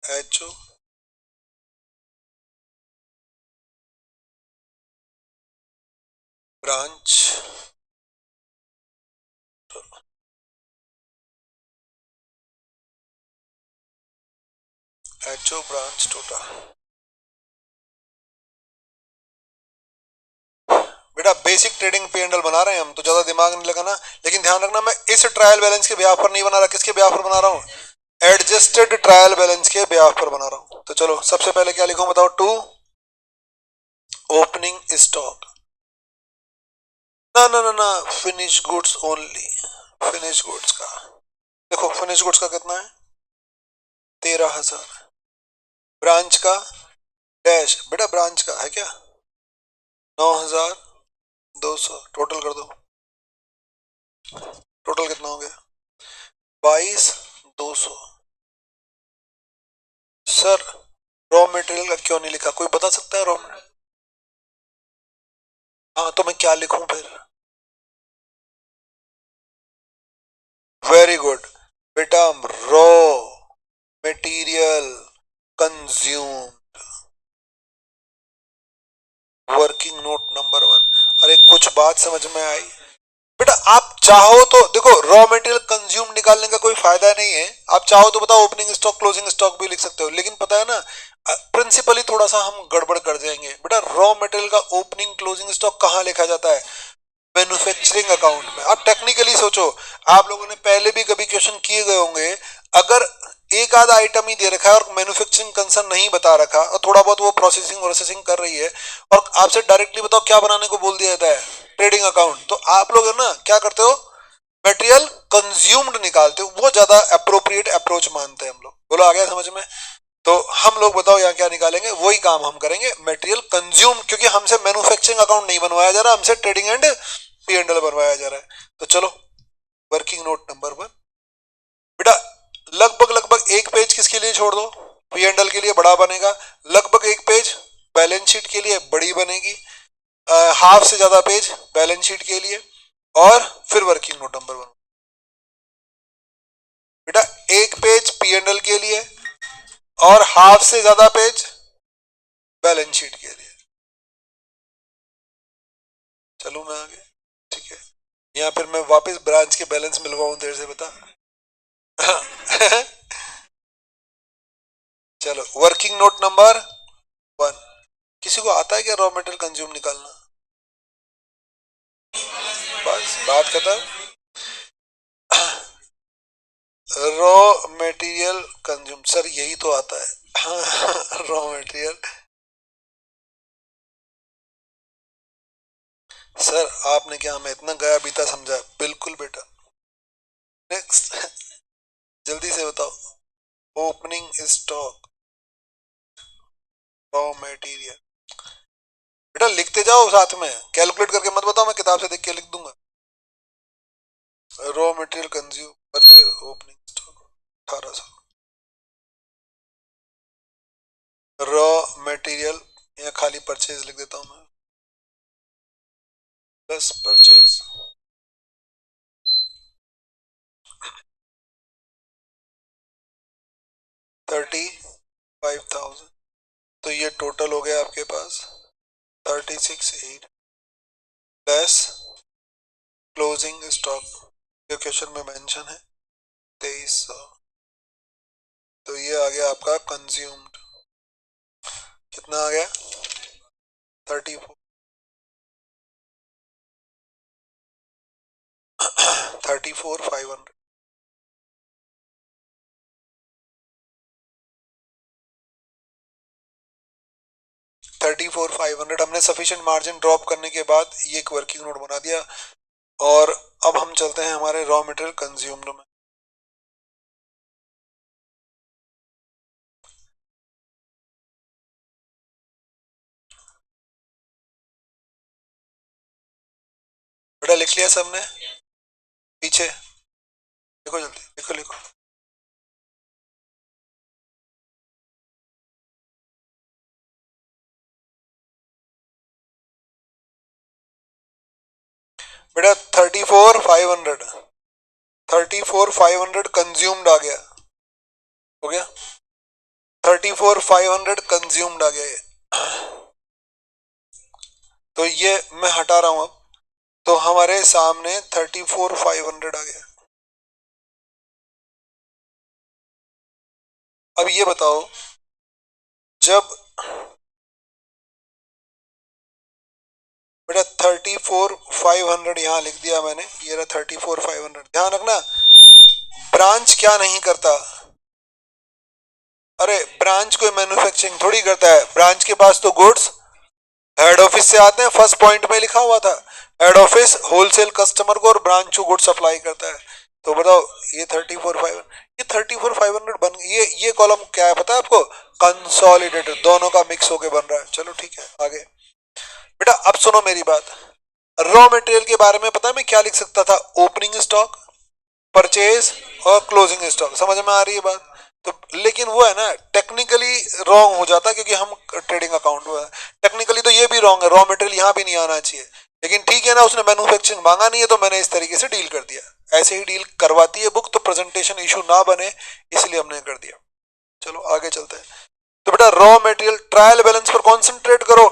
HO, branch, HO, branch, total. बेटा basic trading P and L बना रहे हैं हम, तो ज्यादा दिमाग नहीं लगाना। लेकिन ध्यान रखना मैं इस ट्रायल बैलेंस के ब्याह पर नहीं बना रहा। किसके ब्याह पर बना रहा हूं? एडजस्टेड ट्रायल बैलेंस के ब्याह पर बना रहा हूं। तो चलो सबसे पहले क्या लिखूं बताओ? 2 ओपनिंग स्टॉक, ना ना ना ना, finish goods only. Finish goods का देखो, फिनिश गुड्स का कितना है? 13,000। ब्रांच का डैश, बेटा ब्रांच का है क्या? 9,200। टोटल कर दो, टोटल कितना हो गया? 22,200। सर रॉ मटेरियल का क्यों नहीं लिखा? कोई बता सकता है रॉ मटेरियल? हाँ तो मैं क्या लिखूं फिर? वेरी गुड बेटा, raw material consume, working note number 1। अरे कुछ बात समझ में आई बेटा? आप चाहो तो देखो, रॉ मटेरियल कंज्यूम निकालने का कोई फायदा नहीं है। आप चाहो तो बताओ ओपनिंग स्टॉक क्लोजिंग स्टॉक भी लिख सकते हो, लेकिन पता है ना प्रिंसिपली थोड़ा सा हम गड़बड़ कर जाएंगे। बेटा रॉ मटेरियल का ओपनिंग क्लोजिंग स्टॉक कहाँ लिखा जाता है? मैन्युफैक्चरिंग अकाउंट में। अब टेक्निकली सोचो, आप लोगों ने पहले भी कभी क्वेश्चन किए गए होंगे, अगर एक आधा आइटम ही दे रखा है और मैन्युफैक्चरिंग कंसर्न नहीं बता रखा और थोड़ा बहुत वो प्रोसेसिंग कर रही है और आपसे डायरेक्टली बताओ क्या बनाने को बोल दिया जाता है? Trading account. तो आप लोग है ना क्या करते हो? मटेरियल कंज्यूम्ड निकालते हो, वो ज्यादा अप्रोप्रिएट अप्रोच मानते हैं हम लोग। बोलो आ गया समझ में? तो हम लोग बताओ यहाँ क्या निकालेंगे? वही काम हम करेंगे, मटेरियल कंज्यूम, क्योंकि हमसे मैन्युफैक्चरिंग अकाउंट नहीं बनवाया जा रहा, हमसे trading and P and L बनवाया जा रहा है। तो चलो वर्किंग नोट नंबर 1 बेटा, लगभग लगभग एक पेज किसके लिए छोड़ दो, पी एंड एल के लिए बड़ा बनेगा, लगभग एक पेज बैलेंस शीट के लिए बड़ी बनेगी, हाफ से ज्यादा पेज बैलेंस शीट के लिए, और फिर वर्किंग नोट नंबर 1। बेटा एक पेज पी एंड एल के लिए और हाफ से ज्यादा पेज बैलेंस शीट के लिए। चलू मैं आगे, ठीक है, या फिर मैं वापस ब्रांच के बैलेंस मिलवाऊं तेरे से, बता। चलो वर्किंग नोट नंबर 1, किसी को आता है क्या रॉ मटेरियल कंज्यूम निकालना? बस बात खत्म। रॉ मटेरियल कंज्यूम, सर यही तो आता है। रॉ मटेरियल, सर आपने क्या हमें इतना गया बीता समझा? बिल्कुल बेटा। नेक्स्ट, जल्दी से बताओ। ओपनिंग स्टॉक रॉ मटेरियल, बेटा लिखते जाओ साथ में, कैलकुलेट करके मत बताओ, मैं किताब से देख के लिख दूंगा। Raw material consume purchase opening stock 1800। Raw material या खाली परचेज लिख देता हूं मैं, प्लस परचेज 35,000। तो ये टोटल हो गया आपके पास 36,800 प्लस क्लोजिंग स्टॉक जो क्वेश्चन में मेंशन है 2300। तो ये आ गया आपका कंज्यूम्ड, कितना आ गया 34 34,500। 34,500 हमने सफिशिएंट मार्जिन ड्रॉप करने के बाद ये एक वर्किंग नोट बना दिया। और अब हम चलते हैं हमारे रॉ मटेरियल कंज्यूम्ड में। बेटा लिख लिया सबने? पीछे लिखो, जल्दी लिखो लिखो। बेटा 34,500, 34,500 कंज्यूम्ड आ गया, हो गया 34,500 कंज्यूम्ड आ गया ये। तो ये मैं हटा रहा हूं अब, तो हमारे सामने 34,500 आ गया। अब ये बताओ, जब बेटा 34,500 यहां लिख दिया मैंने, ये रहा 34,500। ध्यान रखना ब्रांच क्या नहीं करता, अरे ब्रांच कोई मैन्युफैक्चरिंग थोड़ी करता है, ब्रांच के पास तो गुड्स हेड ऑफिस से आते हैं, फर्स्ट पॉइंट में लिखा हुआ था हेड ऑफिस होलसेल कस्टमर को और ब्रांच को गुड सप्लाई करता है। तो बताओ ये 34,500, ये 34,500 बन, ये कॉलम क्या है पता है आपको? कंसोलिडेटेड, दोनों का मिक्स होके बन रहा है। चलो ठीक है आगे। बेटा अब सुनो मेरी बात, रॉ मटेरियल के बारे में पता है मैं क्या लिख सकता था? ओपनिंग स्टॉक, परचेज और क्लोजिंग स्टॉक। समझ में आ रही है बात? तो लेकिन वो है ना टेक्निकली रॉन्ग हो जाता है क्योंकि हम ट्रेडिंग अकाउंट में, टेक्निकली तो ये भी रॉन्ग है, रॉ मटेरियल यहाँ भी नहीं आना चाहिए, लेकिन ठीक है ना, उसने मैन्युफैक्चरिंग मांगा नहीं है तो मैंने इस तरीके से डील कर दिया। ऐसे ही डील करवाती है बुक, तो प्रेजेंटेशन इशू ना बने इसलिए हमने कर दिया। चलो आगे चलते हैं। तो बेटा रॉ मटेरियल ट्रायल बैलेंस पर कॉन्सेंट्रेट करो,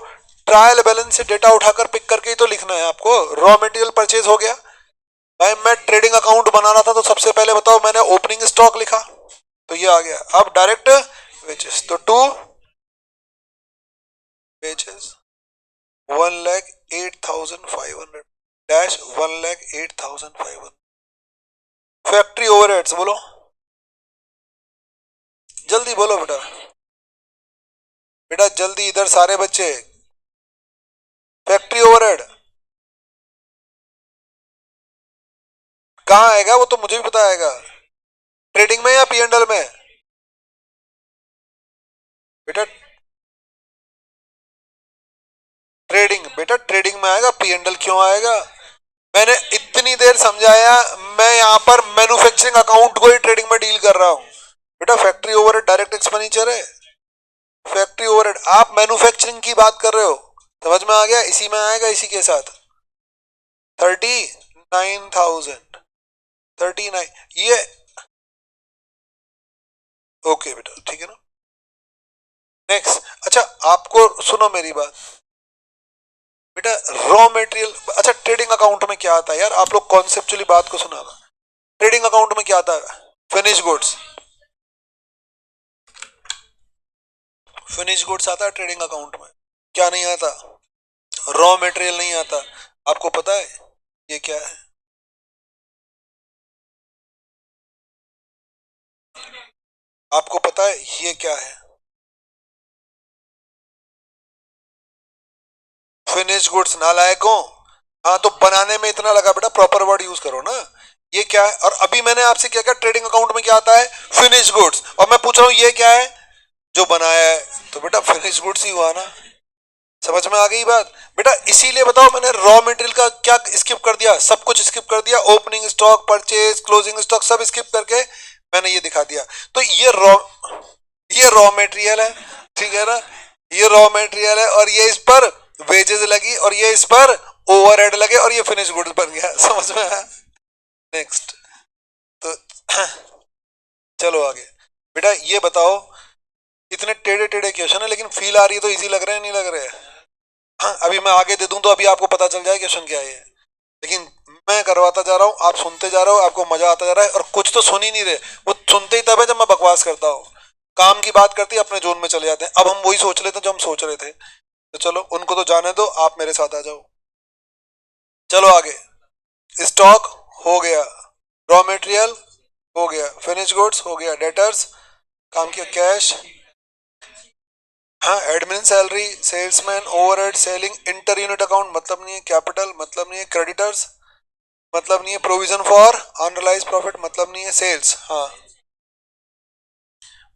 ट्रायल बैलेंस से डेटा उठाकर पिक करके ही तो लिखना है आपको। रॉ मटेरियल परचेज हो गया भाई, मैं ट्रेडिंग अकाउंट बना रहा था तो सबसे पहले बताओ मैंने ओपनिंग स्टॉक लिखा, तो ये आ गया। अब डायरेक्ट वेजेस, तो 2 वेजेस 1,08,500 डैश 1,08,500। फैक्ट्री ओवरहेड्स बोलो, जल्दी बोलो बेटा, बेटा जल्दी इधर सारे बच्चे। फैक्ट्री ओवरहेड कहाँ आएगा? वो तो मुझे भी पता आएगा, ट्रेडिंग में या पी एंड एल में? बेटा ट्रेडिंग, बेटा ट्रेडिंग में आएगा, पी एंड एल क्यों आएगा? मैंने इतनी देर समझाया, मैं यहाँ पर मैन्युफैक्चरिंग अकाउंट को ही ट्रेडिंग में डील कर रहा हूँ बेटा। फैक्ट्री ओवरहेड डायरेक्ट एक्सपेंडिचर है, फैक्ट्री ओवरहेड। आप मैन्युफैक्चरिंग की बात कर रहे हो, समझ में आ गया? इसी में आएगा, इसी के साथ 39,000 39 ये ओके बेटा, ठीक है ना। नेक्स्ट, अच्छा आपको सुनो मेरी बात बेटा, रॉ मटेरियल। अच्छा ट्रेडिंग अकाउंट में क्या आता है यार, आप लोग कॉन्सेप्चुअली बात को सुना। ट्रेडिंग अकाउंट में क्या आता है? फिनिश गुड्स, फिनिश गुड्स आता है ट्रेडिंग अकाउंट में। क्या नहीं आता? रॉ मटेरियल नहीं आता। आपको पता है ये क्या है? आपको पता है ये क्या है? Finish goods. नालायकों, हाँ तो बनाने में इतना लगा बेटा, प्रॉपर वर्ड यूज करो ना। ये क्या है? और अभी मैंने आपसे क्या कहा, ट्रेडिंग अकाउंट में क्या आता है? Finish goods. और मैं पूछ रहा हूं ये क्या है? जो बनाया है। तो बेटा फिनिश गुड्स ही हुआ ना। समझ में आ गई बात बेटा? इसीलिए बताओ मैंने रॉ मटेरियल का क्या स्किप कर दिया, सब कुछ स्किप कर दिया। Opening stock, purchase, closing stock सब स्किप करके मैंने ये दिखा दिया। तो ये रॉ मटेरियल है, ठीक है ना। ये रॉ मटेरियल है और ये इस पर वेजेस लगी और ये इस पर ओवरहेड लगे और ये फिनिश गुड्स बन गया। समझ में आया? नेक्स्ट, तो चलो आगे बेटा। ये बताओ, इतने टेढ़े टेढ़े क्वेश्चन है लेकिन फील आ रही है तो इजी लग रहे हैं नहीं लग रहे हैं? हाँ, अभी मैं आगे दे दूं तो अभी आपको पता चल जाए क्वेश्चन क्या है। लेकिन मैं करवाता जा रहा हूँ, आप सुनते जा रहे हो, आपको मजा आता जा रहा है और कुछ तो सुन ही नहीं रहे। वो सुनते ही तब है जब मैं बकवास करता हूँ। काम की बात करते ही अपने जोन में चले जाते हैं। अब हम वही सोच लेते हैं जो हम सोच रहे थे। तो चलो उनको तो जाने दो, आप मेरे साथ आ जाओ। चलो आगे। स्टॉक हो गया, रॉ मटेरियल हो गया, फिनिश गुड्स हो गया, डेटर्स काम किया, कैश, हाँ admin salary, salesman, overhead, selling, inter unit account मतलब नहीं है, कैपिटल मतलब नहीं है, क्रेडिटर्स मतलब नहीं है, प्रोविजन फॉर अनरियलाइज प्रॉफिट मतलब नहीं है, सेल्स। हाँ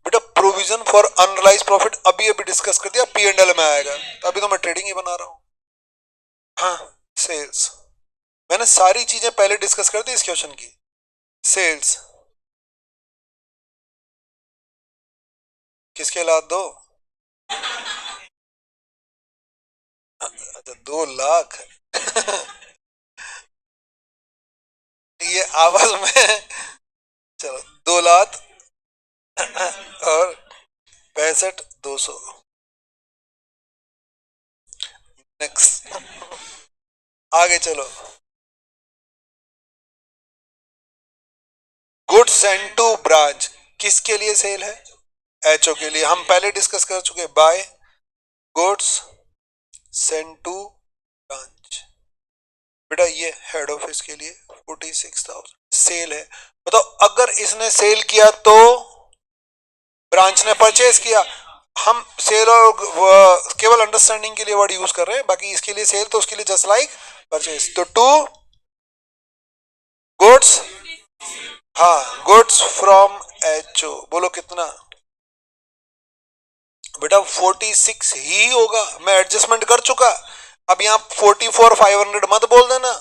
बेटा प्रोविजन फॉर अनरियलाइज प्रॉफिट अभी अभी डिस्कस कर दिया, पी एंड एल में आएगा। तो अभी तो मैं ट्रेडिंग ही बना रहा हूँ। हाँ सेल्स, मैंने सारी चीजें पहले डिस्कस कर दी इस क्वेश्चन की। सेल्स किसके लाद दो? अच्छा 2 लाख। ये आवाज में, चलो 2 लाख और 65,200। नेक्स्ट, आगे चलो। गुड्स सेंड टू ब्रांच किसके लिए सेल है? एचओ के लिए। हम पहले डिस्कस कर चुके। By goods send to branch, बेटा ये हेड ऑफिस के लिए 46,000 सेल है। बताओ अगर इसने सेल किया तो ब्रांच ने परचेज किया। हम सेल और केवल अंडरस्टैंडिंग के लिए वर्ड यूज कर रहे हैं, बाकी इसके लिए सेल तो उसके लिए जस्ट लाइक परचेज। तो टू गुड्स, हाँ गुड्स फ्रॉम एचओ, बोलो कितना? बेटा 46 ही होगा, मैं एडजस्टमेंट कर चुका। अब यहाँ 44,500 मत बोल देना।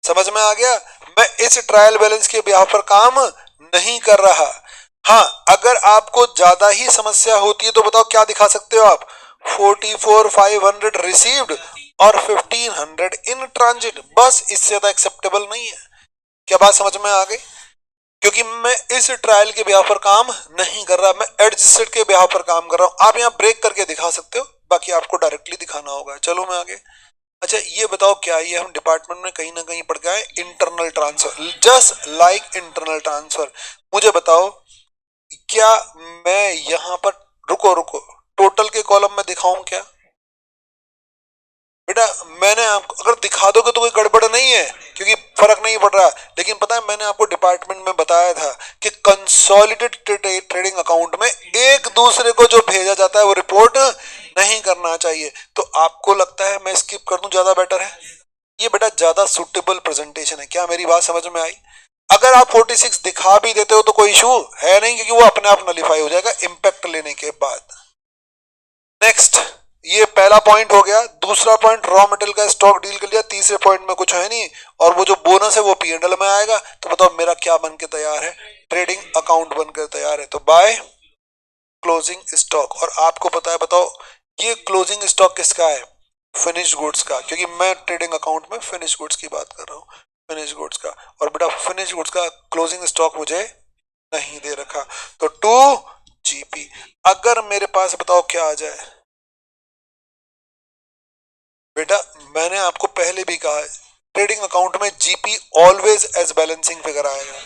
समझ में आ गया? मैं इस ट्रायल बैलेंस के ब्याह पर काम नहीं कर रहा। हाँ अगर आपको ज्यादा ही समस्या होती है तो बताओ क्या दिखा सकते हो आप? 44,500 रिसीव्ड और 1,500 इन ट्रांजिट, बस इससे ज्यादा एक्सेप्टेबल नहीं है। क्या बात समझ में आ गई? क्योंकि मैं इस ट्रायल के ब्याह पर काम नहीं कर रहा, मैं एडजस्टेड के ब्याह पर काम कर रहा हूं। आप यहाँ ब्रेक करके दिखा सकते हो, बाकी आपको डायरेक्टली दिखाना होगा। चलो मैं आगे। अच्छा ये बताओ, क्या ये हम डिपार्टमेंट में कहीं ना कहीं पढ़ गए? Internal transfer, just like internal transfer. मुझे बताओ क्या मैं यहां पर, रुको रुको, टोटल के कॉलम में दिखाऊं क्या? बेटा मैंने आपको, अगर दिखा दोगे तो कोई गड़बड़ नहीं है क्योंकि फर्क नहीं पड़ रहा। लेकिन पता है मैंने आपको डिपार्टमेंट में बताया था कि कंसोलिडेटेड ट्रेडिंग अकाउंट में एक दूसरे को जो भेजा जाता है वो रिपोर्ट नहीं करना चाहिए। तो आपको लगता है मैं स्किप कर दूं ज्यादा बेटर है? ये बेटा ज्यादा सुटेबल प्रेजेंटेशन है। क्या मेरी बात समझ में आई? अगर आप 46 दिखा भी देते हो तो कोई इशू है नहीं, क्योंकि वो अपने आप नलीफाई हो जाएगा इम्पैक्ट लेने के बाद। नेक्स्ट, ये पहला पॉइंट हो गया। दूसरा पॉइंट रॉ मटेरियल का स्टॉक डील कर लिया। तीसरे पॉइंट में कुछ है नहीं और वो जो बोनस है वो P&L में आएगा। तो बताओ मेरा क्या बन के तैयार है, ट्रेडिंग अकाउंट बनकर तैयार है। तो बाय क्लोजिंग स्टॉक। और आपको पता है, बताओ ये क्लोजिंग स्टॉक किसका है, फिनिश गुड्स का, क्योंकि मैं ट्रेडिंग अकाउंट में फिनिश गुड्स की बात कर रहा हूँ, फिनिश गुड्स का। और बेटा फिनिश गुड्स का क्लोजिंग स्टॉक मुझे नहीं दे रखा, तो 2GP। अगर मेरे पास बताओ क्या आ जाए बेटा, मैंने आपको पहले भी कहा है ट्रेडिंग अकाउंट में GP always as balancing figure आएगा।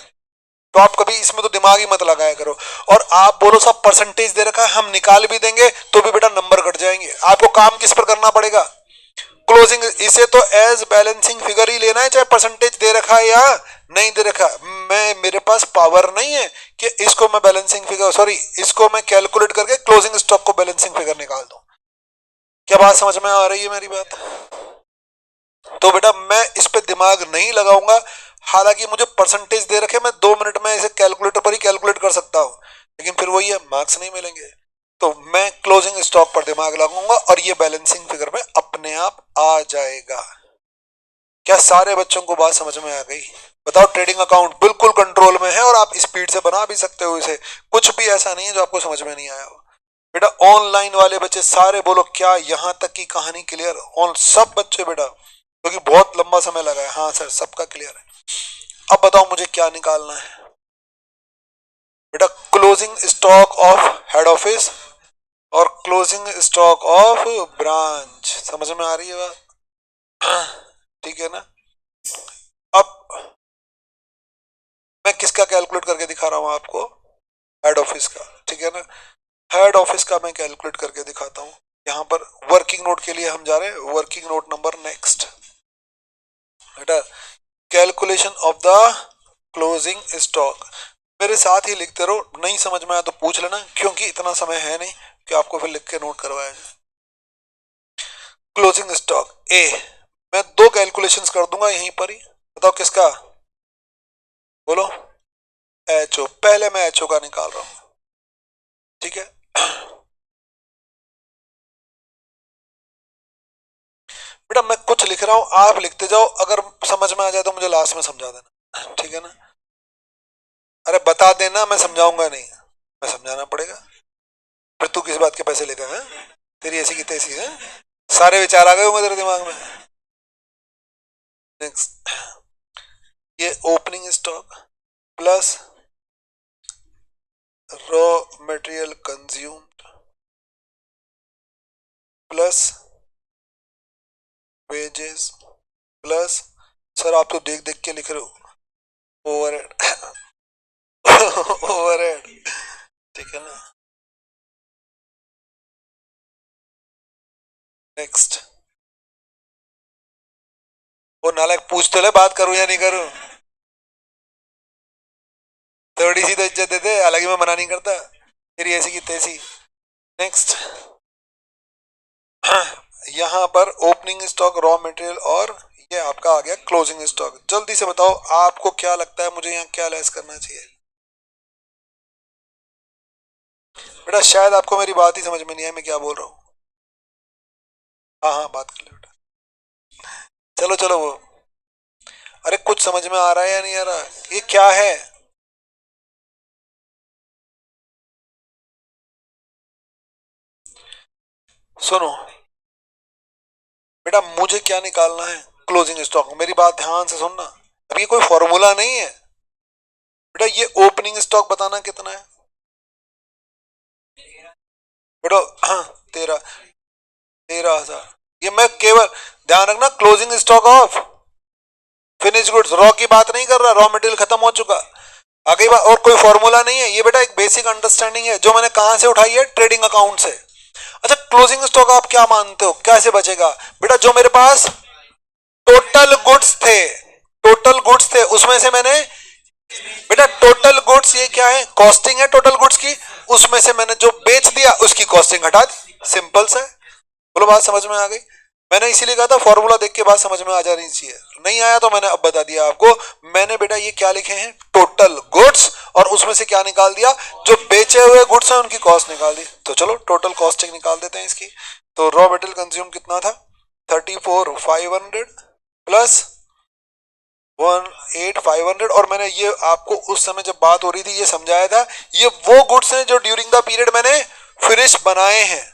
तो आप कभी इसमें तो दिमाग ही मत लगाया करो। और आप बोलो सब परसेंटेज दे रखा है, हम निकाल भी देंगे तो भी बेटा नंबर कट जाएंगे। आपको काम किस पर करना पड़ेगा, क्लोजिंग। इसे तो एज बैलेंसिंग फिगर ही लेना है, चाहे परसेंटेज दे रखा है या नहीं दे रखा। मेरे पास पावर नहीं है कि इसको मैं बैलेंसिंग फिगर, सॉरी इसको मैं कैलकुलेट करके क्लोजिंग स्टॉक को बैलेंसिंग फिगर निकाल दूं। क्या बात समझ में आ रही है मेरी बात? तो बेटा मैं इस पे दिमाग नहीं लगाऊंगा। हालांकि मुझे परसेंटेज दे रखे, मैं 2 मिनट में इसे कैलकुलेटर पर ही कैलकुलेट कर सकता हूं, लेकिन फिर वही है, मार्क्स नहीं मिलेंगे। तो मैं क्लोजिंग स्टॉक पर दिमाग लगाऊंगा और ये बैलेंसिंग फिगर में अपने आप आ जाएगा। क्या सारे बच्चों को बात समझ में आ गई? बताओ ट्रेडिंग अकाउंट बिल्कुल कंट्रोल में है और आप स्पीड से बना भी सकते हो इसे, कुछ भी ऐसा नहीं है जो आपको समझ में नहीं आया हो। बेटा ऑनलाइन वाले बच्चे सारे बोलो क्या यहां तक की कहानी क्लियर? ऑन सब बच्चे बेटा, क्योंकि बहुत लंबा समय लगा है। हाँ सर सबका क्लियर है। अब बताओ मुझे क्या निकालना है बेटा, closing stock of head office और क्लोजिंग स्टॉक ऑफ ब्रांच। समझ में आ रही है बात? ठीक है ना। अब मैं किसका कैलकुलेट करके दिखा रहा हूं आपको, हेड ऑफिस का। ठीक है ना, हेड ऑफिस का मैं कैलकुलेट करके दिखाता हूं। यहां पर वर्किंग नोट के लिए हम जा रहे हैं, वर्किंग नोट नंबर नेक्स्ट बेटा, calculation of the closing stock. मेरे साथ ही लिखते रहो, नहीं समझ में आया तो पूछ लेना, क्योंकि इतना समय है नहीं कि आपको फिर लिख के नोट करवाया जाए। क्लोजिंग स्टॉक ए, मैं 2 कैलकुलेशंस कर दूंगा यहीं पर ही। बताओ किसका, बोलो। एचओ, पहले मैं एचओ का निकाल रहा हूं। ठीक है, बेटा मैं कुछ लिख रहा हूं, आप लिखते जाओ, अगर समझ में आ जाए तो मुझे लास्ट में समझा देना। ठीक है ना, अरे बता देना, मैं समझाऊंगा नहीं, मैं समझाना पड़ेगा। फिर तू किस बात के पैसे लेगा है, तेरी ऐसी की तैसी है, सारे विचार आ गए होंगे तेरे दिमाग में। नेक्स्ट, ये opening stock plus raw material consumed plus wages plus, sir आप तो देख देख के लिख रहे हो, ओवरहेड ओवरहेड। ठीक है ना, नेक्स्ट। वो नालायक पूछ तो ले, बात करूं या नहीं करूं? थोड़ी सी तो इज्जत देते, हालांकि मैं मना नहीं करता, तेरी ऐसी की तैसी। नेक्स्ट, यहां पर ओपनिंग स्टॉक, रॉ मटेरियल और ये आपका आ गया क्लोजिंग स्टॉक। जल्दी से बताओ आपको क्या लगता है मुझे यहाँ क्या लेस करना चाहिए? बेटा शायद आपको मेरी बात ही समझ में नहीं आई, मैं क्या बोल रहा हूँ। हाँ हाँ बात कर ले बेटा, चलो चलो वो, अरे कुछ समझ में आ रहा है या नहीं आ रहा, ये क्या है? सुनो बेटा, मुझे क्या निकालना है क्लोजिंग स्टॉक, मेरी बात ध्यान से सुनना। अब ये कोई फॉर्मूला नहीं है बेटा, ये ओपनिंग स्टॉक बताना कितना है बेटा, हाँ 13,000। ये मैं केवल ध्यान रखना, closing stock of finish goods, raw की बात नहीं कर रहा, रॉ मटेरियल खत्म हो चुका। आगे बात, और कोई फॉर्मूला नहीं है ये बेटा, एक बेसिक अंडरस्टैंडिंग है जो मैंने कहां से उठाई है, ट्रेडिंग अकाउंट से। अच्छा क्लोजिंग स्टॉक आप क्या मानते हो कैसे बचेगा बेटा? जो मेरे पास टोटल गुड्स थे, टोटल गुड्स थे उसमें से मैंने बेटा, टोटल गुड्स ये क्या है, कॉस्टिंग है टोटल गुड्स की, उसमें से मैंने जो बेच दिया उसकी कॉस्टिंग हटा दी, सिंपल सा है। बोलो बात समझ में आ गई? मैंने इसीलिए कहा था फॉर्मूला देख के बात समझ में आ जानी चाहिए, नहीं आया तो मैंने अब बता दिया आपको। मैंने बेटा ये क्या लिखे हैं, टोटल गुड्स और उसमें से क्या निकाल दिया, जो बेचे हुए गुड्स हैं उनकी कॉस्ट निकाल दी। तो चलो टोटल कॉस्टिंग निकाल देते हैं इसकी। तो रॉ मटेरियल कंज्यूम कितना था, 34,500 प्लस 18,500, और मैंने ये आपको उस समय जब बात हो रही थी ये समझाया था, ये वो गुड्स हैं जो ड्यूरिंग द पीरियड मैंने फिनिश बनाए हैं।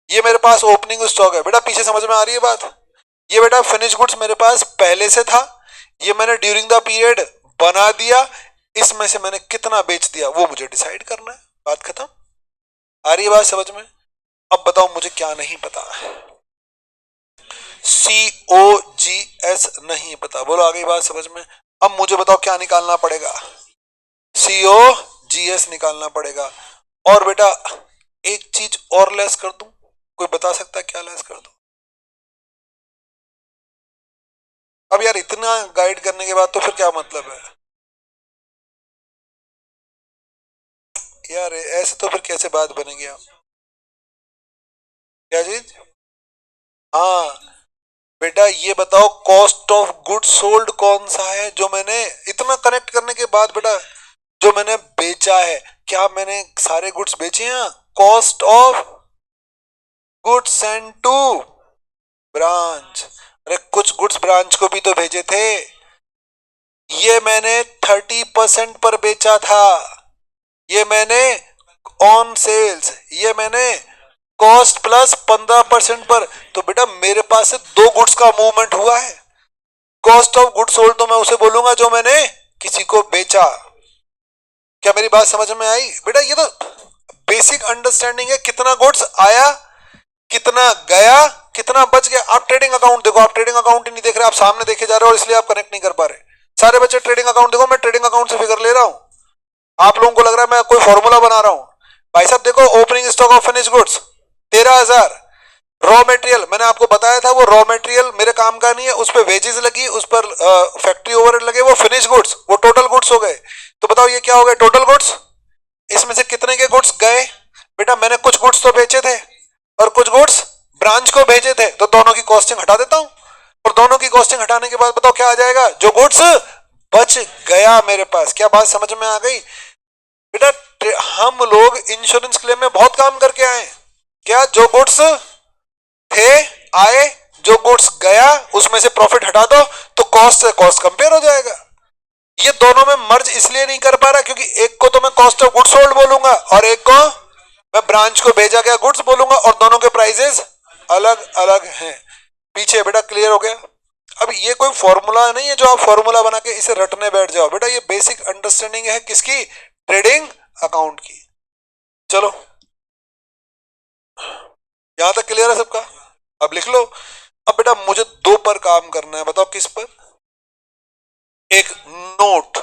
ये मेरे पास ओपनिंग स्टॉक है। बेटा पीछे समझ में आ रही है बात, ये बेटा फिनिश गुड्स मेरे पास पहले से था, ये मैंने ड्यूरिंग द पीरियड बना दिया, इसमें से मैंने कितना बेच दिया वो मुझे डिसाइड करना है। बात खत्म। आ रही है बात समझ में। अब बताओ मुझे क्या नहीं पता, COGS नहीं पता, बोलो आ गई बात समझ में। अब मुझे बताओ क्या निकालना पड़ेगा, COGS निकालना पड़ेगा। और बेटा एक चीज और लेस कर दूं, कोई बता सकता है क्या लेस कर दूं? अब यार इतना गाइड करने के बाद तो फिर क्या मतलब है यार, ऐसे तो फिर कैसे बात बनेगी। आप क्या चीज, हाँ बेटा ये बताओ कॉस्ट ऑफ गुड्स सोल्ड कौन सा है जो मैंने इतना कनेक्ट करने के बाद बेटा जो मैंने बेचा है, क्या मैंने सारे गुड्स बेचे हैं? Cost of goods send to branch, अरे कुछ गुड्स ब्रांच को भी तो भेजे थे, ये मैंने 30% पर बेचा था, ये मैंने ऑन सेल्स, ये मैंने कॉस्ट प्लस 15% पर। तो बेटा मेरे पास से दो गुड्स का मूवमेंट हुआ है। कॉस्ट ऑफ गुड्स सोल्ड तो मैं उसे बोलूंगा जो मैंने किसी को बेचा। क्या मेरी बात समझ में आई? बेटा ये तो बेसिक अंडरस्टैंडिंग है, कितना गुड्स आया, कितना गया, कितना बच गया। आप ट्रेडिंग अकाउंट देखो, आप ट्रेडिंग अकाउंट ही नहीं देख रहे, आप सामने देखे जा रहे हो, इसलिए आप कनेक्ट नहीं कर पा रहे। सारे बच्चे ट्रेडिंग अकाउंट देखो, मैं ट्रेडिंग अकाउंट से फिगर ले रहा हूं, आप लोगों को लग रहा है मैं कोई फॉर्मूला बना रहा हूं। भाई साहब देखो, opening stock of finish goods 13,000, raw material मैंने आपको बताया था वो रॉ मटेरियल मेरे काम का नहीं है, उस पर वेजेस लगी, उस पर फैक्ट्री ओवरहेड लगे, वो फिनिश गुड्स, वो टोटल गुड्स हो गए। तो बताओ ये क्या हो गए, टोटल गुड्स। इसमें से कितने के गुड्स गए? बेटा मैंने कुछ गुड्स तो बेचे थे और कुछ गुड्स ब्रांच को भेजे थे, तो दोनों की कॉस्टिंग हटा देता हूं, और दोनों की कॉस्टिंग हटाने के बाद बताओ क्या आ जाएगा, जो गुड्स बच गया मेरे पास। क्या बात समझ में आ गई? बेटा हम लोग इंश्योरेंस क्लेम में बहुत काम करके आए, क्या जो गुड्स थे आए, जो गुड्स गया उसमें से प्रॉफिट हटा दो तो कॉस्ट से कॉस्ट कंपेयर हो जाएगा। ये दोनों में मर्ज इसलिए नहीं कर पा रहा क्योंकि एक को तो मैं कॉस्ट ऑफ गुड्स सोल्ड बोलूंगा और एक को मैं ब्रांच को भेजा गया गुड्स बोलूंगा, और दोनों के प्राइसेस अलग अलग हैं। पीछे बेटा क्लियर हो गया? अब ये कोई फॉर्मूला नहीं है जो आप फॉर्मूला बना के इसे रटने बैठ जाओ, बेटा ये बेसिक अंडरस्टैंडिंग है किसकी, ट्रेडिंग अकाउंट की। चलो यहां तक क्लियर है सबका? अब लिख लो। अब बेटा मुझे दो पर काम करना है, बताओ किस पर? एक नोट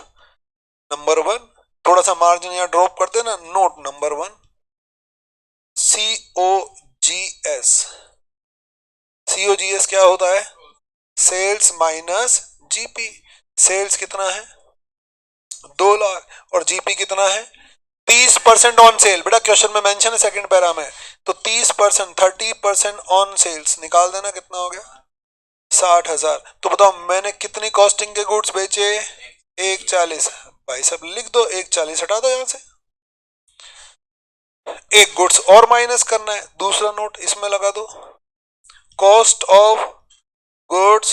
नंबर 1, थोड़ा सा मार्जिन यहां ड्रॉप कर देना, नोट नंबर 1 COGS। COGS क्या होता है? Sales minus GP. सेल्स कितना है? 2 लाख, और जीपी कितना है? 30% ऑन सेल। बेटा क्वेश्चन में मेंशन है सेकंड पैरा में, तो 30%, 30% ऑन सेल्स निकाल देना, कितना हो गया? 60,000। तो बताओ मैंने कितनी कॉस्टिंग के गुड्स बेचे? 140। भाई सब लिख दो, 140 हटा दो यहां से, एक गुड्स और माइनस करना है, दूसरा नोट इसमें लगा दो, cost of goods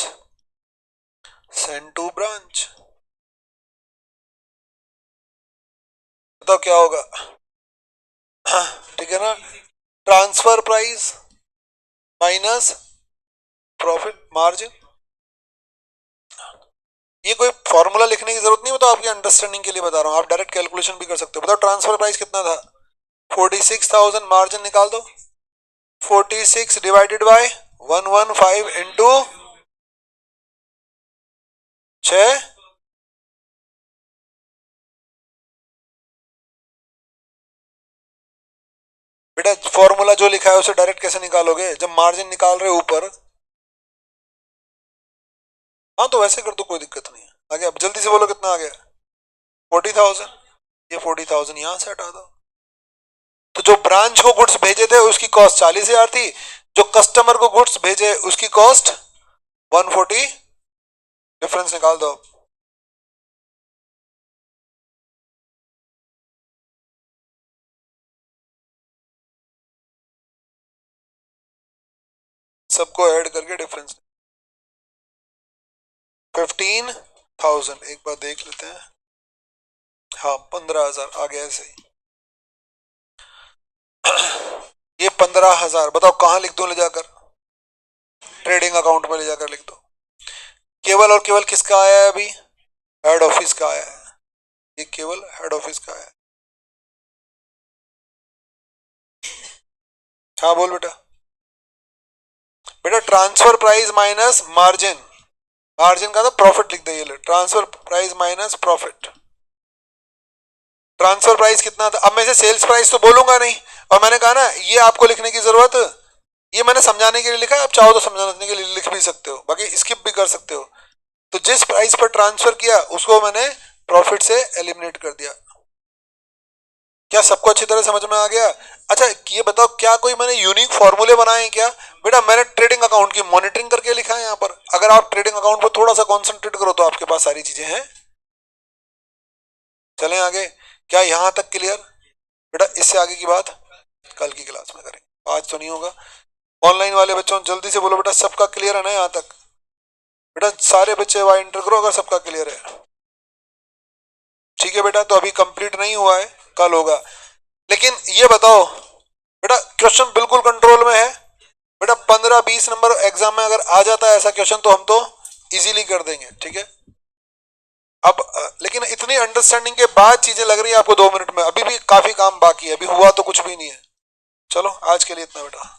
send to branch. बताओ क्या होगा? ठीक है ना, transfer price minus profit margin. ये कोई फॉर्मूला लिखने की जरूरत नहीं, मैं तो आपकी अंडरस्टैंडिंग के लिए बता रहा हूं, आप डायरेक्ट कैलकुलेशन भी कर सकते हो। बताओ ट्रांसफर प्राइस कितना था? 46,000, मार्जिन निकाल दो, 46 डिवाइडेड बाय 115 इंटू 6। बेटा फॉर्मूला जो लिखा है उसे डायरेक्ट कैसे निकालोगे जब मार्जिन निकाल रहे हो ऊपर? हाँ तो वैसे कर दो, कोई दिक्कत नहीं है। आ गया? जल्दी से बोलो कितना आ गया? 40,000। ये 40,000 यहां से हटा दो। तो जो ब्रांच को गुड्स भेजे थे उसकी कॉस्ट 40,000 थी, जो कस्टमर को गुड्स भेजे उसकी कॉस्ट 140, डिफरेंस निकाल दो। सबको ऐड करके डिफरेंस 15,000 एक बार देख लेते हैं। हाँ 15,000 आ गया ऐसे ही। ये 15,000 बताओ कहाँ लिख दो ले जाकर, ट्रेडिंग अकाउंट में ले जाकर लिख दो। केवल और केवल किसका आया है अभी, हेड ऑफिस का आया है, ये केवल हेड ऑफिस का है। हाँ बोल बेटा। बेटा transfer price minus margin, margin का तो प्रॉफिट लिख दे, ये transfer price minus profit. Transfer price कितना था, अब मैं से सेल्स प्राइस तो बोलूंगा नहीं, और मैंने कहा ना ये आपको लिखने की जरूरत, ये मैंने समझाने के लिए लिखा है, आप चाहो तो समझाने के लिए लिख भी सकते हो, बाकी स्किप भी कर सकते हो। तो जिस प्राइस पर ट्रांसफर किया उसको मैंने प्रॉफिट से एलिमिनेट कर दिया। क्या सबको अच्छी तरह समझ में आ गया? अच्छा ये बताओ क्या कोई मैंने यूनिक फॉर्मूले बनाए हैं क्या? बेटा मैंने ट्रेडिंग अकाउंट की मॉनिटरिंग करके लिखा है यहाँ पर, अगर आप ट्रेडिंग अकाउंट पर थोड़ा सा कॉन्सेंट्रेट करो तो आपके पास सारी चीजें हैं। चलें आगे, क्या यहां तक क्लियर? बेटा इससे आगे की बात कल की क्लास में करेंगे, आज तो नहीं होगा। ऑनलाइन वाले बच्चों जल्दी से बोलो बेटा सबका क्लियर है ना यहाँ तक? बेटा सारे बच्चे वहां एंटर करो अगर सबका क्लियर है। ठीक है बेटा, तो अभी कंप्लीट नहीं हुआ है, कल होगा। लेकिन ये बताओ बेटा क्वेश्चन बिल्कुल कंट्रोल में है बेटा, 15-20 नंबर एग्जाम में अगर आ जाता है ऐसा क्वेश्चन तो हम तो इजीली कर देंगे, ठीक है। अब लेकिन इतनी अंडरस्टैंडिंग के बाद चीजें लग रही है आपको 2 मिनट में, अभी भी काफी काम बाकी है, अभी हुआ तो कुछ भी नहीं है। चलो आज के लिए इतना बेटा।